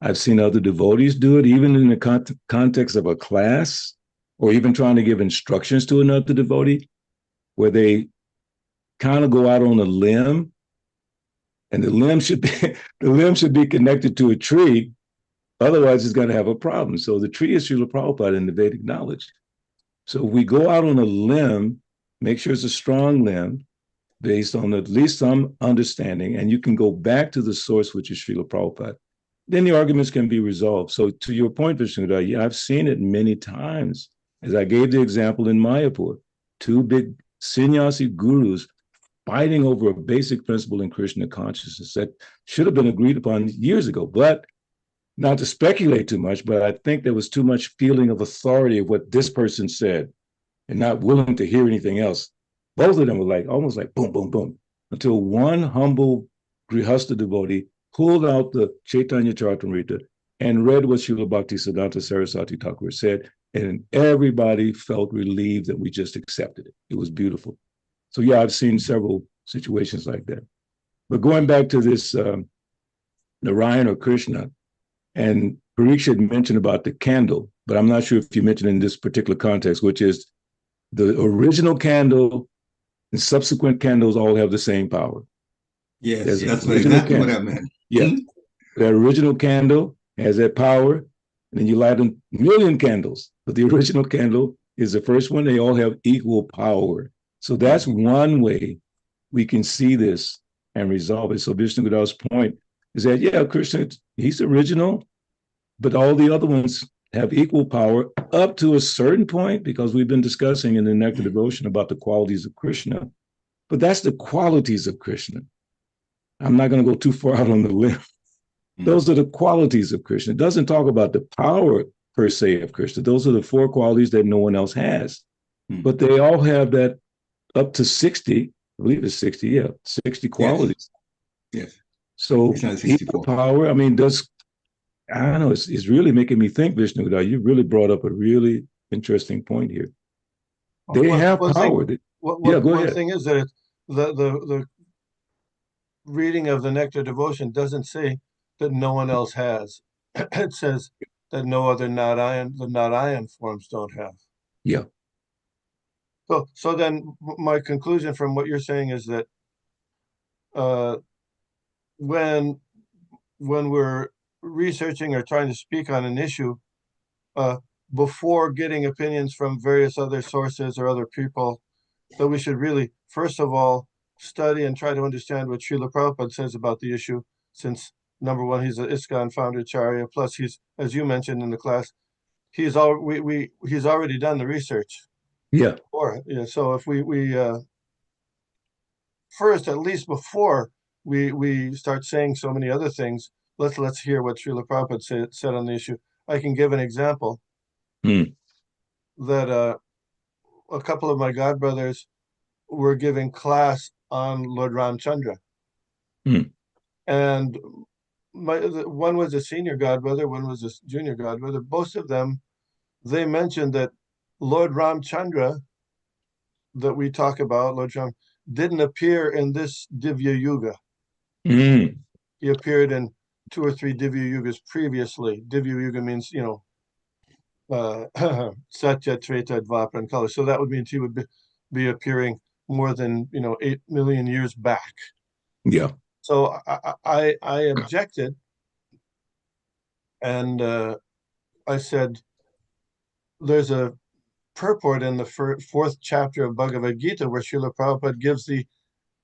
I've seen other devotees do it, even in the context of a class, or even trying to give instructions to another devotee, where they kind of go out on a limb, and the limb should be connected to a tree. Otherwise, it's going to have a problem. So the tree is Srila Prabhupada in the Vedic knowledge. So we go out on a limb, make sure it's a strong limb, based on at least some understanding, and you can go back to the source, which is Srila Prabhupada. Then the arguments can be resolved. So to your point, Vishnuda, yeah, I've seen it many times. As I gave the example in Mayapur, two big sannyasi gurus fighting over a basic principle in Krishna consciousness that should have been agreed upon years ago. But not to speculate too much, but I think there was too much feeling of authority of what this person said and not willing to hear anything else. Both of them were almost like boom, boom, boom, until one humble Grihastha devotee pulled out the Chaitanya Charitamrita and read what Srila Bhaktisiddhanta Saraswati Thakur said, and everybody felt relieved that we just accepted it. It was beautiful. So yeah, I've seen several situations like that. But going back to this Narayan or Krishna, and Parikshit mentioned about the candle, but I'm not sure if you mentioned in this particular context, which is the original candle and subsequent candles all have the same power. Yes, There's that's exactly what I meant. Yeah, that original candle has that power, and then you light a million candles, but the original candle is the first one. They all have equal power. So that's one way we can see this and resolve it. So Vishnu Gada's point is that, yeah, Krishna, he's original, but all the other ones have equal power up to a certain point, because we've been discussing in the Nectar Devotion about the qualities of Krishna. But that's the qualities of Krishna. I'm not going to go too far out on the limb. Those are the qualities of Krishna. It doesn't talk about the power per se of Krishna. Those are the four qualities that no one else has. But they all have that up to 60, I believe it's 60, yeah, 60 qualities. Yes. So equal power, I mean, I don't know, it's really making me think, Vishnu. You really brought up a really interesting point here. They have power. Go ahead. One thing is that the reading of the Nectar Devotion doesn't say that no one else has. It says that no other the forms don't have. Yeah. So then my conclusion from what you're saying is that when we're researching or trying to speak on an issue, before getting opinions from various other sources or other people, that we should really, first of all, study and try to understand what Srila Prabhupada says about the issue, since number one, he's an ISKCON founder-charya, plus he's, as you mentioned in the class, he's already done the research. Yeah. So if we first, at least before we start saying so many other things, let's hear what Srila Prabhupada said on the issue. I can give an example that a couple of my godbrothers were giving class on Lord Ramchandra. And one was a senior godbrother, one was a junior godbrother. Both of them, they mentioned that Lord Ramchandra that we talk about, Lord Ram, didn't appear in this Divya Yuga. He appeared in 2 or 3 Divya Yugas previously. Divya Yuga means, Satya, Treta, Dvapara, and Kali. So that would mean he would be appearing more than 8 million years back. Yeah. So I objected, and I said, there's a purport in the 4th chapter of Bhagavad Gita where Srila Prabhupada gives the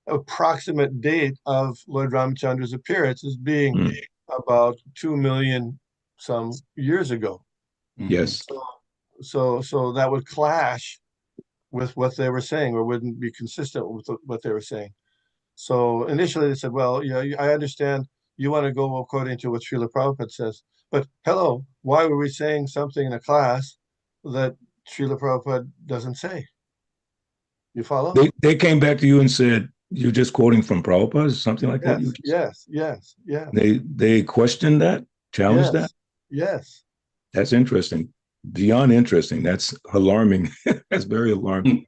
approximate date of Lord Ramchandra's appearance as being about 2 million some years ago. Yes. So that would clash with what they were saying, or wouldn't be consistent with what they were saying. So initially they said, well, yeah, I understand you want to go according to what Srila Prabhupada says, but hello, why were we saying something in a class that Srila Prabhupada doesn't say? You follow? They came back to you and said, you're just quoting from Prabhupada, or something like that? Yes. They questioned that, challenged that? Yes. That's interesting. Beyond interesting. That's alarming. That's very alarming.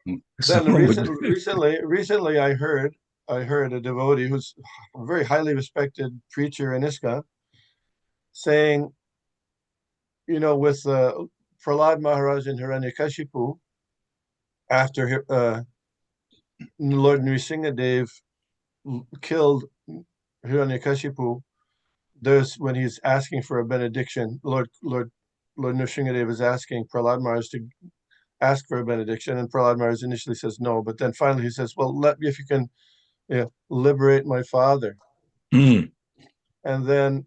Then recently I heard a devotee who's a very highly respected preacher in ISKCON saying, with Prahlad Maharaj and Hiranyakashipu, after Lord Nrsingadev killed Hiranyakashipu, when he's asking for a benediction, Lord Nrsingadev is asking Prahlad Maharaj to ask for a benediction, and Prahlad Maharaj initially says no, but then finally he says, well, let me, if you can liberate my father. And then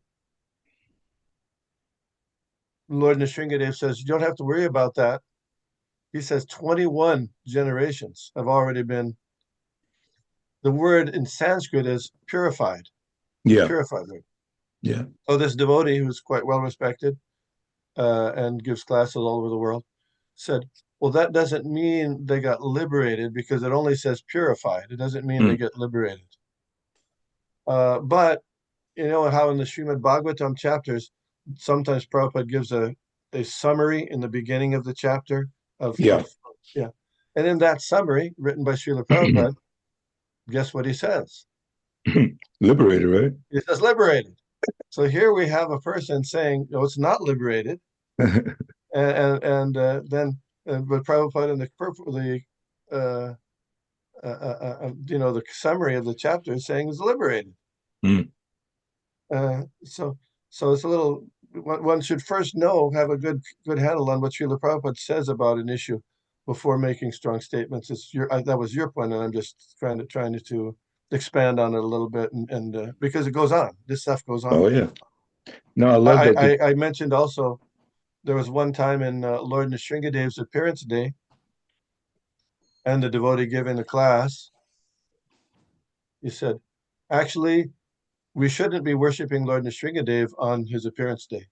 Lord Nrsingadev says, you don't have to worry about that. He says 21 generations have already been, the word in Sanskrit is purified. Yeah. Purified. Right? Yeah. So this devotee, who's quite well respected and gives classes all over the world, said, well, that doesn't mean they got liberated, because it only says purified. It doesn't mean they get liberated. But you know how in the Srimad Bhagavatam chapters, sometimes Prabhupada gives a summary in the beginning of the chapter of. And in that summary written by Srila Prabhupada, guess what he says? Liberated, right? He says liberated. So here we have a person saying, no, it's not liberated. Then but Prabhupada in the summary of the chapter is saying is liberated. So it's a little one should first have a good handle on what Srila Prabhupada says about an issue before making strong statements. That was your point, and I'm just trying to expand on it a little bit, and because it goes on, this stuff goes on. Oh yeah. No, I love that. I mentioned also there was one time in Lord Nityānanda's appearance day, and the devotee giving the class, he said, actually, we shouldn't be worshiping Lord Nityānanda on his appearance day.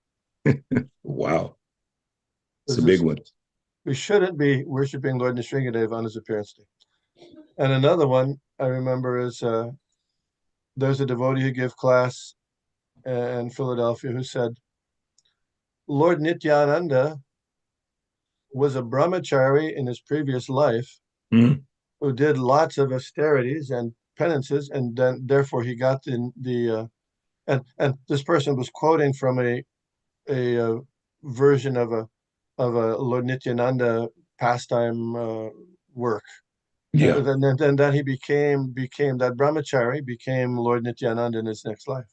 Wow. It's a big one. We shouldn't be worshiping Lord Nityānanda on his appearance day. And another one I remember is there's a devotee who gave class in Philadelphia who said, Lord Nityānanda was a brahmachari in his previous life who did lots of austerities and penances, and then therefore he got the and this person was quoting from a version of a Lord Nityānanda pastime work. Yeah. And then he became that brahmachari, became Lord Nityānanda in his next life.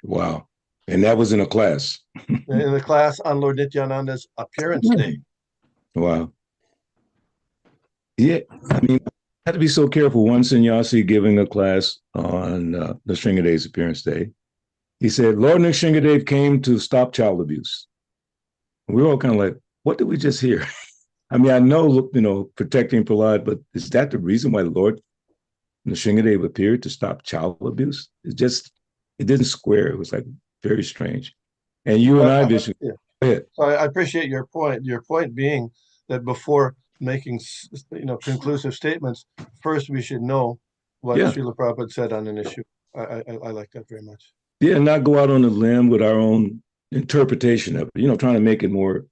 Wow. And that was in a class. In the class on Lord Nityananda's appearance day. Wow. Yeah. I mean, I had to be so careful. One sannyasi giving a class on the Nityānanda's appearance day, he said, Lord Nityānanda came to stop child abuse. We were all kind of like, what did we just hear? I mean, I know, protecting Prahlad, but is that the reason why Lord Nityānanda appeared to stop child abuse? It didn't square. It was like very strange. And you and I, Vishnu, yeah. Go ahead. So I appreciate your point. Your point being that before making, conclusive statements, first we should know what Srila Prabhupada said on an issue. I like that very much. Yeah, and not go out on a limb with our own interpretation of it, trying to make it more,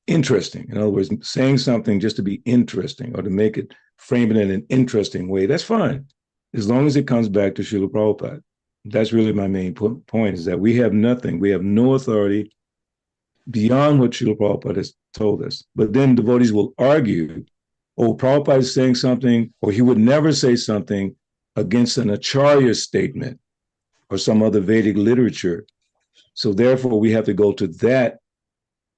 interesting. In other words, saying something just to be interesting or to make it, frame it in an interesting way, that's fine, as long as it comes back to Srila Prabhupada. That's really my main point, is that we have no authority beyond what Srila Prabhupada has told us. But then devotees will argue, Prabhupada is saying something, or he would never say something against an Acharya statement or some other Vedic literature. So therefore, we have to go to that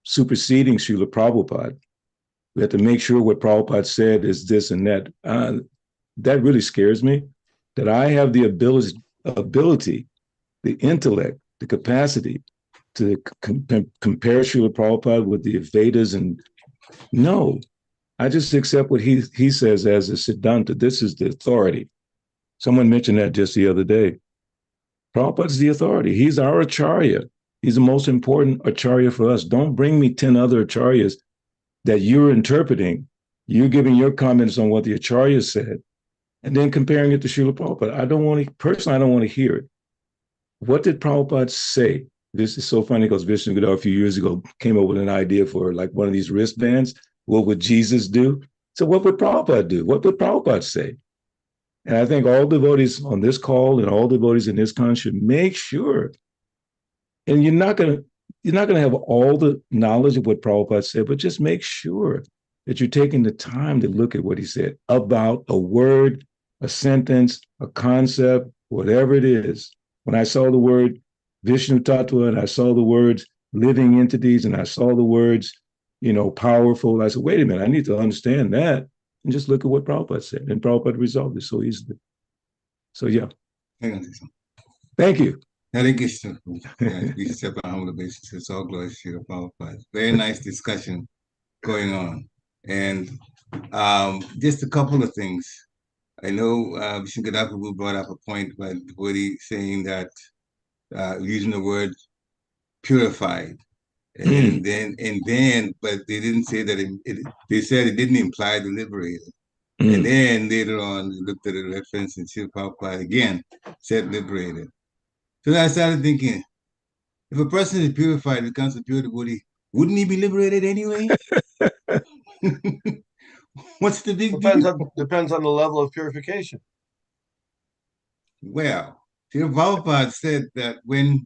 superseding Srila Prabhupada. We have to make sure what Prabhupada said is this and that. That really scares me, that I have the ability, the intellect, the capacity to compare Srila Prabhupada with the Vedas. And no, I just accept what he says as a Siddhanta. This is the authority. Someone mentioned that just the other day. Prabhupada's the authority. He's our Acharya. He's the most important Acharya for us. Don't bring me 10 other Acharyas that you're interpreting. You're giving your comments on what the Acharya said, and then comparing it to Srila Prabhupada. I don't want to hear it. What did Prabhupada say? This is so funny because Vishnu Gadar a few years ago came up with an idea for like one of these wristbands. What would Jesus do? So what would Prabhupada do? What would Prabhupada say? And I think all devotees on this call and all devotees in this con should make sure. And you're not going to have all the knowledge of what Prabhupada said, but just make sure that you're taking the time to look at what he said about a word, a sentence, a concept, whatever it is. When I saw the word Vishnu Tattva, and I saw the words living entities, and I saw the words, powerful, I said, wait a minute, I need to understand that. And just look at what Prabhupada said. And Prabhupada resolved it so easily. So, yeah. Thank you. Hare Krishna. We step on humble basis. It's all glory to Prabhupada. Very nice discussion going on. And just a couple of things. I know Vishnu Prabhu brought up a point by devotee saying that using the word purified. And then, but they didn't say that they said it didn't imply the liberated. And then later on, we looked at a reference and Srila Prabhupada again said liberated. So I started thinking, if a person is purified, becomes a pure devotee, wouldn't he be liberated anyway? What's the big deal? Depends on the level of purification. Well, Srila Prabhupada said that when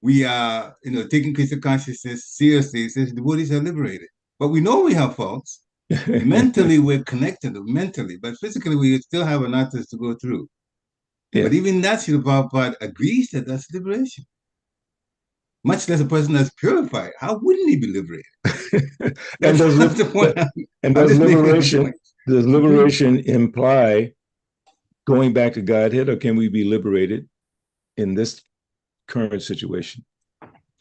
we are, taking Krishna consciousness seriously, it says devotees are liberated. But we know we have faults. Mentally, we're connected, but physically, we still have anarthas to go through. Yeah. But even that, Srila Prabhupada agrees that that's liberation. much less a person that's purified. How wouldn't he be liberated? And That's the point. does liberation imply going back to Godhead, or can we be liberated in this current situation?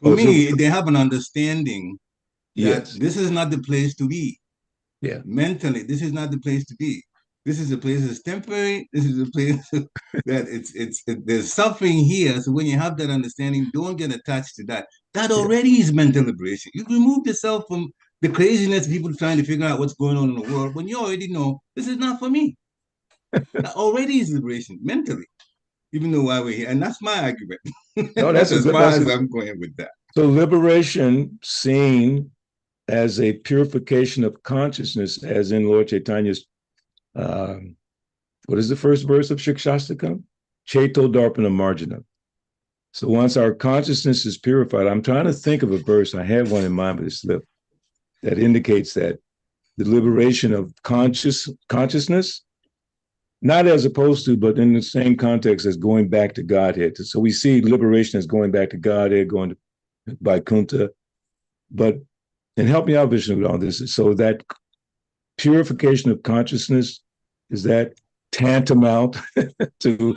For me, they have an understanding that yes, this is not the place to be. yeah, Mentally, this is not the place to be. This is a place that's temporary. This is a place that there's suffering here. So when you have that understanding, don't get attached to that. That already is mental liberation. You remove yourself from the craziness of people trying to figure out what's going on in the world when you already know this is not for me. That already is liberation mentally, even though why we're here. And that's my argument. No, that's as far as I'm going with that. So liberation seen as a purification of consciousness, as in Lord Chaitanya's, what is the first verse of Shikshastakam? Cheto Darpana Marjana. So once our consciousness is purified, I'm trying to think of a verse, I had one in mind, but it slipped, that indicates that the liberation of consciousness, not as opposed to, but in the same context as going back to Godhead. So we see liberation as going back to Godhead, going to Vaikuntha, but, and help me out, Vishnu, with all this. So that purification of consciousness, is that tantamount to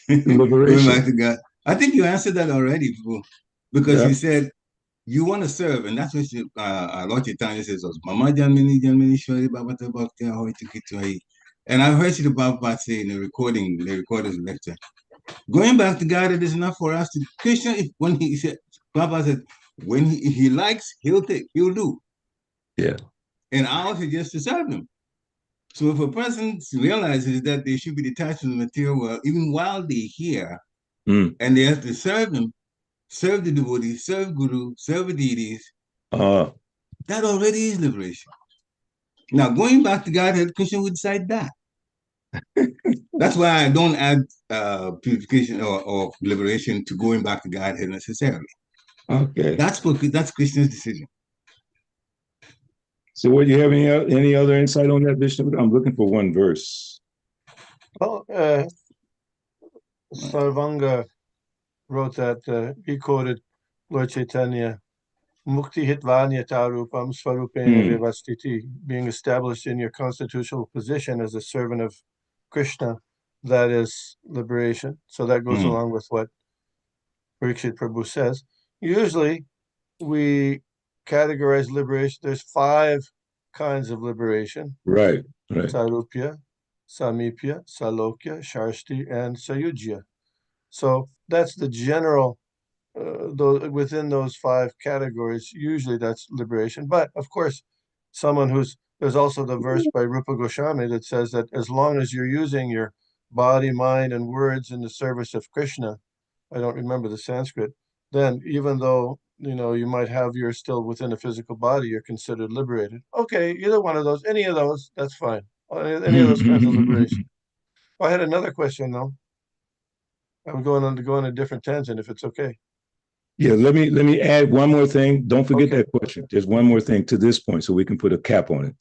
liberation? I think you answered that already, because you said you want to serve, and that's what Lord Chaitanya says, Mama Janmini Janmini Shwari Bhavata Bhakti Ahoy Tukitwai. And I've heard Srila Prabhupada say in the recorded lecture, going back to God, it is enough for us to Krishna. When he said, Prabhupada said, when he likes, he'll do. Yeah. And ours is just to serve him. So if a person realizes that they should be detached from the material world, even while they're here, and they have to serve him, serve the devotees, serve Guru, serve the deities, that already is liberation. Now, going back to Godhead, Krishna would decide that. That's why I don't add purification or liberation to going back to Godhead necessarily. Okay. That's Krishna's decision. So what, do you have any other insight on that, Vishnu? I'm looking for one verse. Well, Sarvanga wrote that, he quoted Lord Chaitanya, Mukti hitvanya tarupam svarupena vivastiti, being established in your constitutional position as a servant of Krishna, that is liberation. So that goes along with what Parikshit Prabhu says. Usually we categorize liberation. There's 5 kinds of liberation. Right. Sarupya, Samipya, Salokya, Sharshti, and Sayujya. So that's the general, within those 5 categories, usually that's liberation. But of course, there's also the verse by Rupa Goswami that says that as long as you're using your body, mind, and words in the service of Krishna, I don't remember the Sanskrit, then even though, you might have, you're still within a physical body, you're considered liberated. Okay, either one of those, any of those, that's fine. Any of those kinds of liberation. I had another question though. I'm going on to go on a different tangent if it's okay. Yeah, let me add one more thing. Don't forget that question. There's one more thing to this point so we can put a cap on it.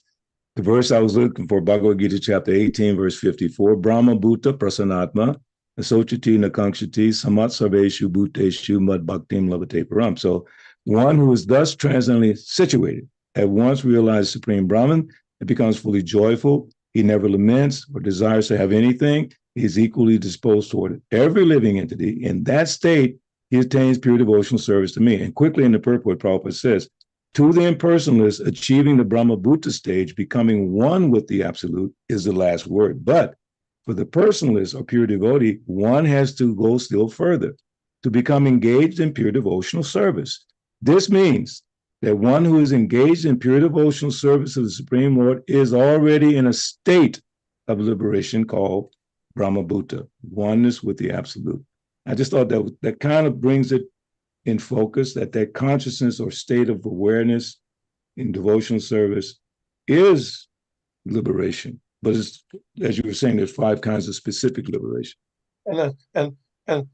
The verse I was looking for, Bhagavad Gita chapter 18, verse 54, Brahma Bhuta Prasanatma, Asochati Nakankshati, Samat Sarveshu Bhuteshu Mad Bhaktim Lavate Param. So one who is thus transcendently situated, at once realizes Supreme Brahman, it becomes fully joyful. He never laments or desires to have anything. He is equally disposed toward every living entity. In that state, he attains pure devotional service to me. And quickly in the purport, Prabhupada says, to the impersonalist, achieving the Brahma Bhuta stage, becoming one with the Absolute, is the last word. But for the personalist or pure devotee, one has to go still further to become engaged in pure devotional service. This means that one who is engaged in pure devotional service of the Supreme Lord is already in a state of liberation called Brahma Bhuta, oneness with the Absolute. I just thought that kind of brings it in focus, that consciousness or state of awareness in devotional service is liberation. But it's, as you were saying, there's 5 kinds of specific liberation. And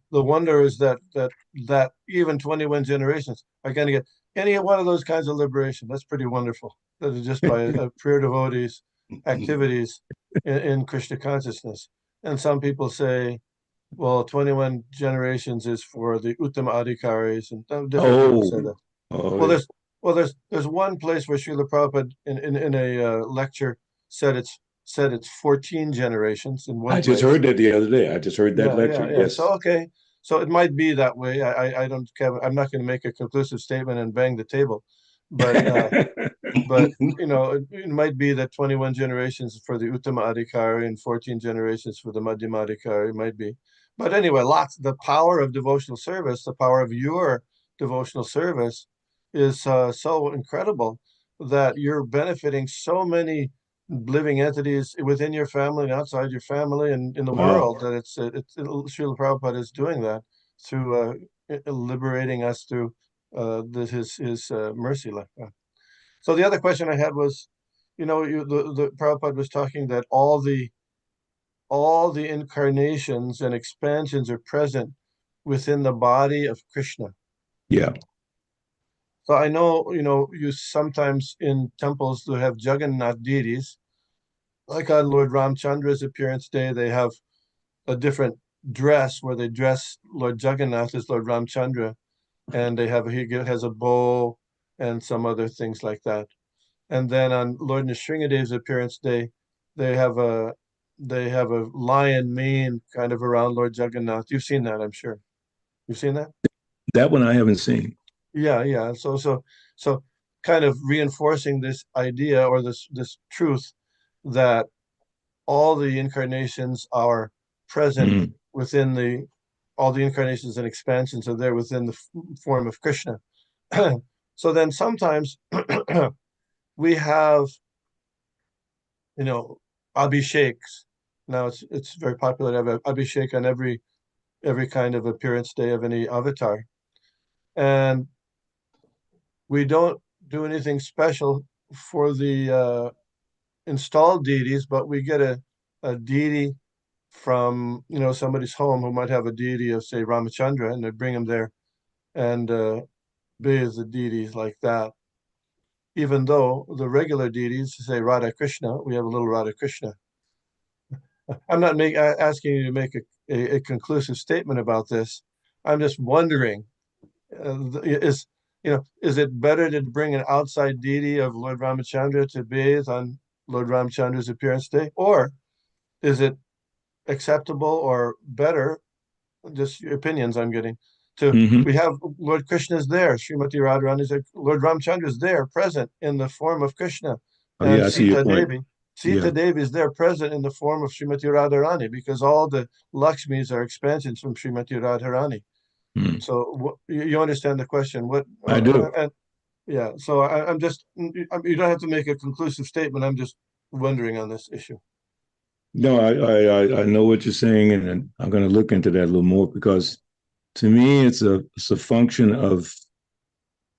the wonder is that even 21 generations are going to get any one of those kinds of liberation. That's pretty wonderful. That is just by pure devotees' activities in Krishna consciousness. And some people say Well, 21 generations is for the Uttama Adhikaris, and different people say that. Well, there's one place where Srila Prabhupada in a lecture said it's 14 generations in one I just place. heard that the other day. I just heard that lecture. Yeah. Yes. So okay, so it might be that way. I'm not going to make a conclusive statement and bang the table, but you know, it might be that 21 generations for the Uttama Adhikari and 14 generations for the Madhyama Adhikari, might be. But anyway, the power of devotional service, the power of your devotional service is so incredible that you're benefiting so many living entities within your family and outside your family and in the world, that Srila Prabhupada is doing that through liberating us through his mercy life. So the other question I had was, you know, the Prabhupada was talking that all the incarnations and expansions are present within the body of Krishna. Yeah. So I know, you know, you sometimes in temples who have Jagannath deities, like on Lord Ramchandra's appearance day, they have a different dress where they dress Lord Jagannath as Lord Ramchandra, and he has a bow and some other things like that. And then on Lord Nrsingadev's appearance day, they have a lion mane kind of around Lord Jagannath. You've seen that, I'm sure. You've seen that? That one I haven't seen. Yeah. So kind of reinforcing this idea or this truth that all the incarnations are present within all the incarnations and expansions are there within the form of Krishna. So then sometimes we have, you know, abhisheks. Now it's very popular to have abhishek on every kind of appearance day of any avatar. And we don't do anything special for the installed deities, but we get a deity from, you know, somebody's home who might have a deity of, say, Ramachandra, and they bring him there and bathe the deities like that. Even though the regular deities, say Radha Krishna, we have a little Radha Krishna. I'm not asking you to make a conclusive statement about this. I'm just wondering, is it better to bring an outside deity of Lord Ramachandra to bathe on Lord Ramachandra's appearance day, or is it acceptable or better, just opinions I'm getting, we have Lord Krishna's there, Srimati Radharani's there, Lord Ramachandra is there, present in the form of Krishna, and I see your point. Sita Devi is there, present in the form of Srimati Radharani, because all the Lakshmis are expansions from Srimati Radharani. So you understand the question? What I do. Yeah. So I'm just, you don't have to make a conclusive statement. I'm just wondering on this issue. No, I know what you're saying, and I'm going to look into that a little more, because to me, it's a function of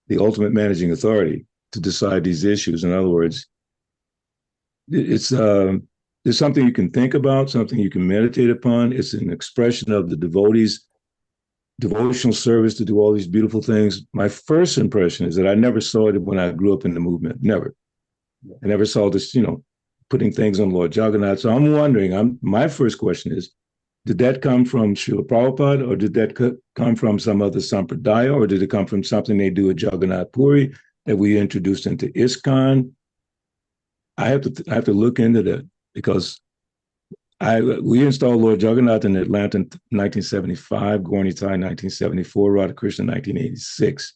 the ultimate managing authority to decide these issues. In other words, it's something you can think about, something you can meditate upon. It's an expression of the devotees' devotional service to do all these beautiful things. My first impression is that I never saw it when I grew up in the movement. Never. I never saw this, you know, putting things on Lord Jagannath. So I'm wondering, my first question is, did that come from Srila Prabhupada, or did that come from some other sampradaya, or did it come from something they do at Jagannath Puri that we introduced into ISKCON? I have to look into that, because we installed Lord Jagannath in Atlanta in 1975, Gaur Nitai 1974, Radhakrishna 1986.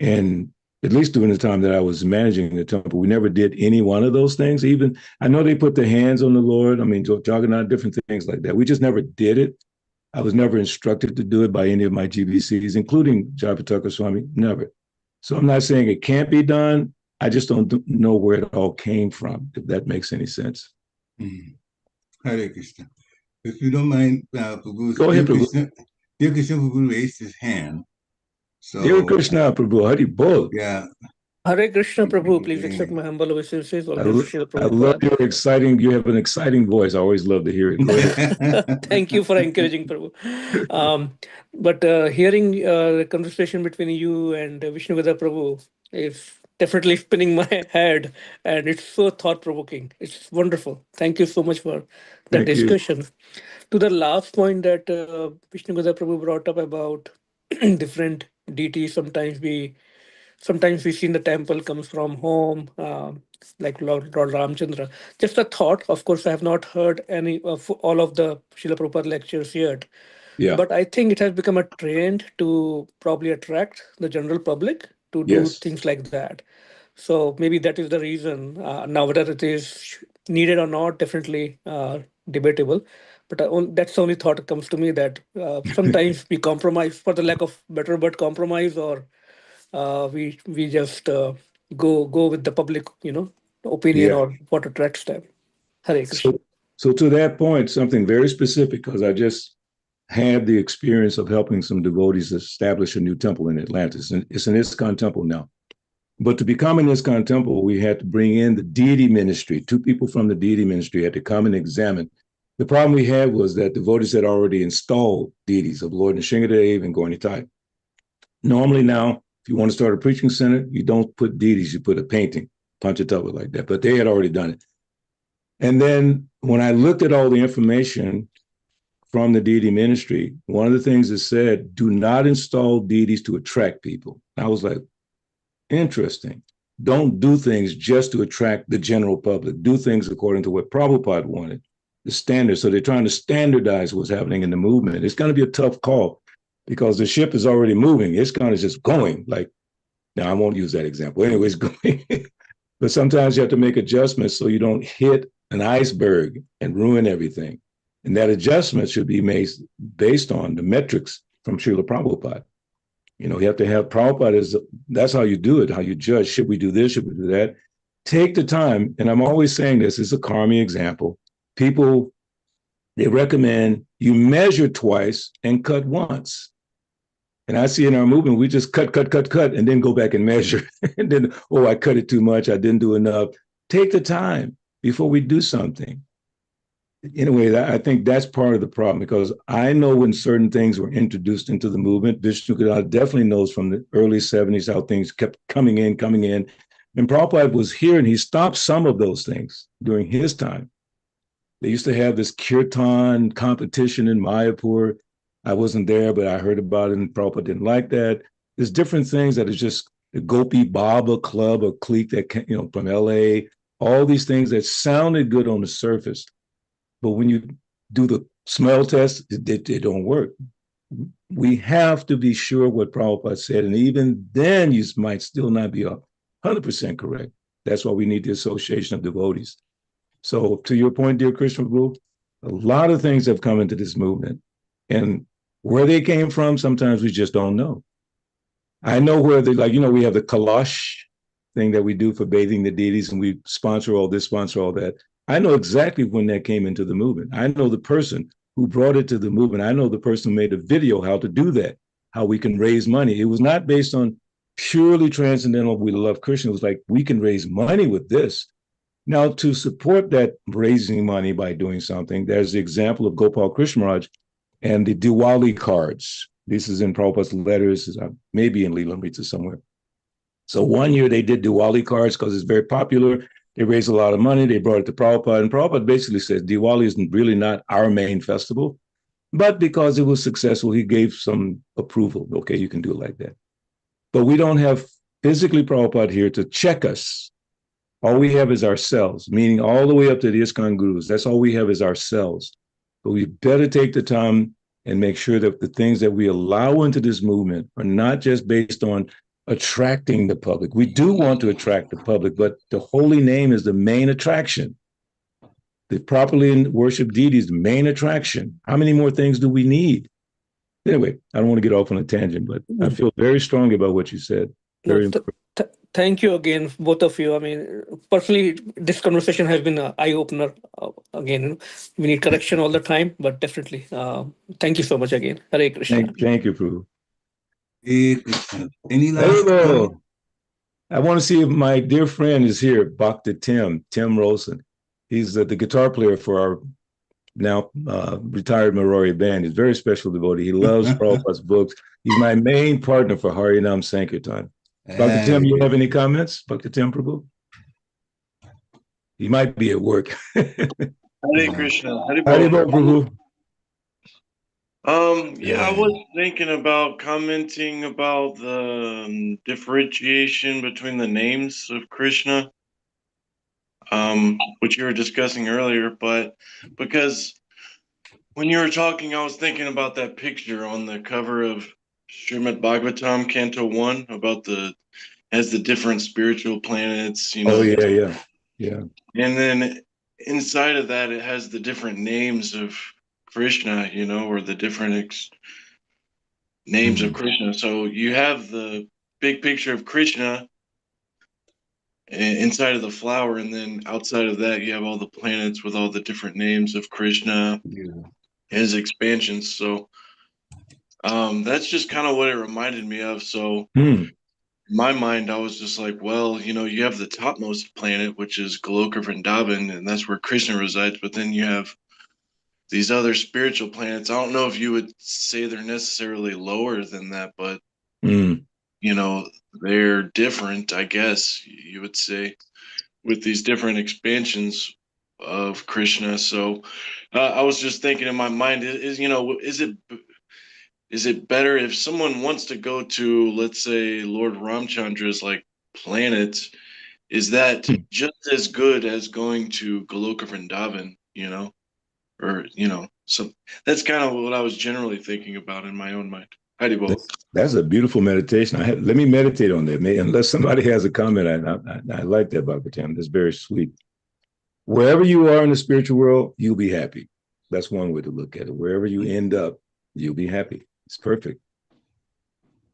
And at least during the time that I was managing the temple, we never did any one of those things. Even, I know they put their hands on the Lord, I mean, Jagannath, different things like that. We just never did it. I was never instructed to do it by any of my GBCs, including Jayapataka Swami, never. So I'm not saying it can't be done. I just don't know where it all came from, if that makes any sense. Hare Krishna. If you don't mind, Prabhu, go ahead, Prabhu. Dear Krishna Prabhu raised his hand. So, Dear Krishna Prabhu, Hari Bol. Yeah. Hare Krishna Prabhu, please accept my humble obeisances. I love you have an exciting voice. I always love to hear it. Go ahead. Thank you for encouraging, Prabhu. But hearing the conversation between you and Vishnuvada Prabhu is definitely spinning my head, and it's so thought-provoking. It's wonderful. Thank you so much for the Thank you. discussion. To the last point that Vishnu Gada Prabhu brought up about different deities, sometimes we see in the temple comes from home, like Lord Ramchandra. Just a thought. Of course, I have not heard any of all of the Srila Prabhupada lectures yet, Yeah. but I think it has become a trend to probably attract the general public to do Yes. things like that. So maybe that is the reason. Now, whether it is needed or not, definitely debatable. But that's the only thought that comes to me, that sometimes we compromise, for the lack of better word, compromise, or we just go with the public, opinion, Yeah. or what attracts them. Hare Krishna. So to that point, something very specific, because I just had the experience of helping some devotees establish a new temple in Atlanta. It's an ISKCON temple now. But to become an ISKCON temple, we had to bring in the deity ministry. 2 people from the deity ministry had to come and examine. The problem we had was that devotees had already installed deities of Lord Nityānanda and Gaura. Normally now, if you want to start a preaching center, you don't put deities, you put a painting, punch it up like that. But they had already done it. And then when I looked at all the information from the deity ministry, one of the things it said, do not install deities to attract people. I was like, interesting. Don't do things just to attract the general public. Do things according to what Prabhupada wanted, the standard. So they're trying to standardize what's happening in the movement. It's going to be a tough call because the ship is already moving. It's kind of just going. Like, now I won't use that example. Anyways, going. But sometimes you have to make adjustments so you don't hit an iceberg and ruin everything. And that adjustment should be made based on the metrics from Srila Prabhupada. You have to have Prabhupada, that's how you do it, how you judge. Should we do this? Should we do that? Take the time. And I'm always saying this, it's a karmi example. People, they recommend you measure twice and cut once. And I see in our movement, we just cut, and then go back and measure. And then, I cut it too much. I didn't do enough. Take the time before we do something. Anyway, I think that's part of the problem, because I know when certain things were introduced into the movement, Vishnu Gada definitely knows from the early 70s how things kept coming in. And Prabhupada was here and he stopped some of those things during his time. They used to have this kirtan competition in Mayapur. I wasn't there, but I heard about it, and Prabhupada didn't like that. There's different things that is just the Gopi Baba club or clique that, from LA, all these things that sounded good on the surface. But when you do the smell test, it don't work. We have to be sure what Prabhupada said. And even then, you might still not be 100% correct. That's why we need the association of devotees. So to your point, dear Krishna Prabhu, a lot of things have come into this movement. And where they came from, sometimes we just don't know. I know where we have the kalash thing that we do for bathing the deities, and we sponsor all this, sponsor all that. I know exactly when that came into the movement. I know the person who brought it to the movement. I know the person who made a video how to do that, how we can raise money. It was not based on purely transcendental, we love Krishna. It was like, we can raise money with this. Now, to support that raising money by doing something, there's the example of Gopal Krishna Maharaj and the Diwali cards. This is in Prabhupada's letters, maybe in Leela Amrita somewhere. So one year they did Diwali cards because it's very popular. They raised a lot of money. They brought it to Prabhupada. And Prabhupada basically says Diwali is really not our main festival. But because it was successful, he gave some approval. Okay, you can do it like that. But we don't have physically Prabhupada here to check us. All we have is ourselves, meaning all the way up to the ISKCON gurus. That's all we have is ourselves. But we better take the time and make sure that the things that we allow into this movement are not just based on attracting the public. We do want to attract the public, but the holy name is the main attraction. The properly worshiped deity is the main attraction. How many more things do we need? Anyway, I don't want to get off on a tangent, but I feel very strongly about what you said. Very important. Thank you again, both of you. I mean, personally, this conversation has been an eye-opener. Again, we need correction all the time, but definitely. Thank you so much again. Hare Krishna. Thank you, Prabhu. Hey, Krishna. Any last Hello. I want to see if my dear friend is here, Bhakta Tim Rosen. He's the guitar player for our now retired Marori band. He's a very special devotee. He loves Prabhupada's books. He's my main partner for Harinam Sankirtan. Dr. Tim, you have any comments? Dr. Tim Prabhu? He might be at work. Hare Krishna. Hare Haribol, Bol. Prabhu. Yeah, I was thinking about commenting about the differentiation between the names of Krishna, which you were discussing earlier, but because when you were talking, I was thinking about that picture on the cover of Srimad Bhagavatam, Canto 1, about has the different spiritual planets, Oh, yeah. And then inside of that, it has the different names of Krishna, or the different names of Krishna. So you have the big picture of Krishna inside of the flower, and then outside of that, you have all the planets with all the different names of Krishna, his expansions. So that's just kind of what it reminded me of. So in my mind, I was just like, well, you have the topmost planet, which is Goloka Vrindavan, and that's where Krishna resides. But then you have these other spiritual planets. I don't know if you would say they're necessarily lower than that, but they're different, I guess you would say, with these different expansions of Krishna. So I was just thinking in my mind, is it better if someone wants to go to, let's say, Lord Ramchandra's planet, is that just as good as going to Goloka Vrindavan, or so that's kind of what I was generally thinking about in my own mind. That's a beautiful meditation. Let me meditate on that. Unless somebody has a comment, I like that, Bhagavad Gita. That's very sweet. Wherever you are in the spiritual world, you'll be happy. That's one way to look at it. Wherever you end up, you'll be happy. It's perfect.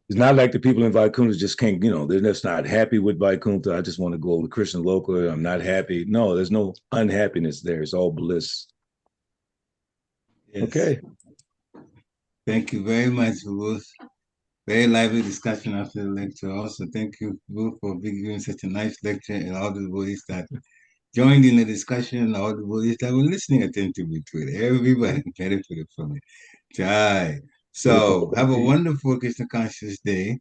It's not like the people in Vaikuntha just can't, they're just not happy with Vaikuntha. I just want to go to Krishna Loka. I'm not happy. No, there's no unhappiness there. It's all bliss. Yes. Okay. Thank you very much, Ruth. Very lively discussion after the lecture. Also, thank you, Ruth, for giving such a nice lecture, and all the devotees that joined in the discussion, all the devotees that were listening attentively to it. Everybody benefited from it. Jai. So, have a wonderful Krishna conscious day.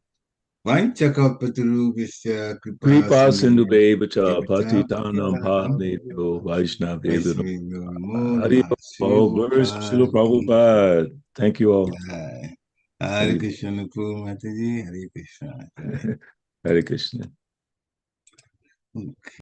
Why don't you check out Pataru Vishya Kripa Sindhu Bevacha Patitanam Bhavnebhyo Vaishnavebhyo Hari Bol. Glorious Srila Prabhupada. Thank you all. Hare Krishna, Mataji. Hare Krishna. Hare Krishna. Okay.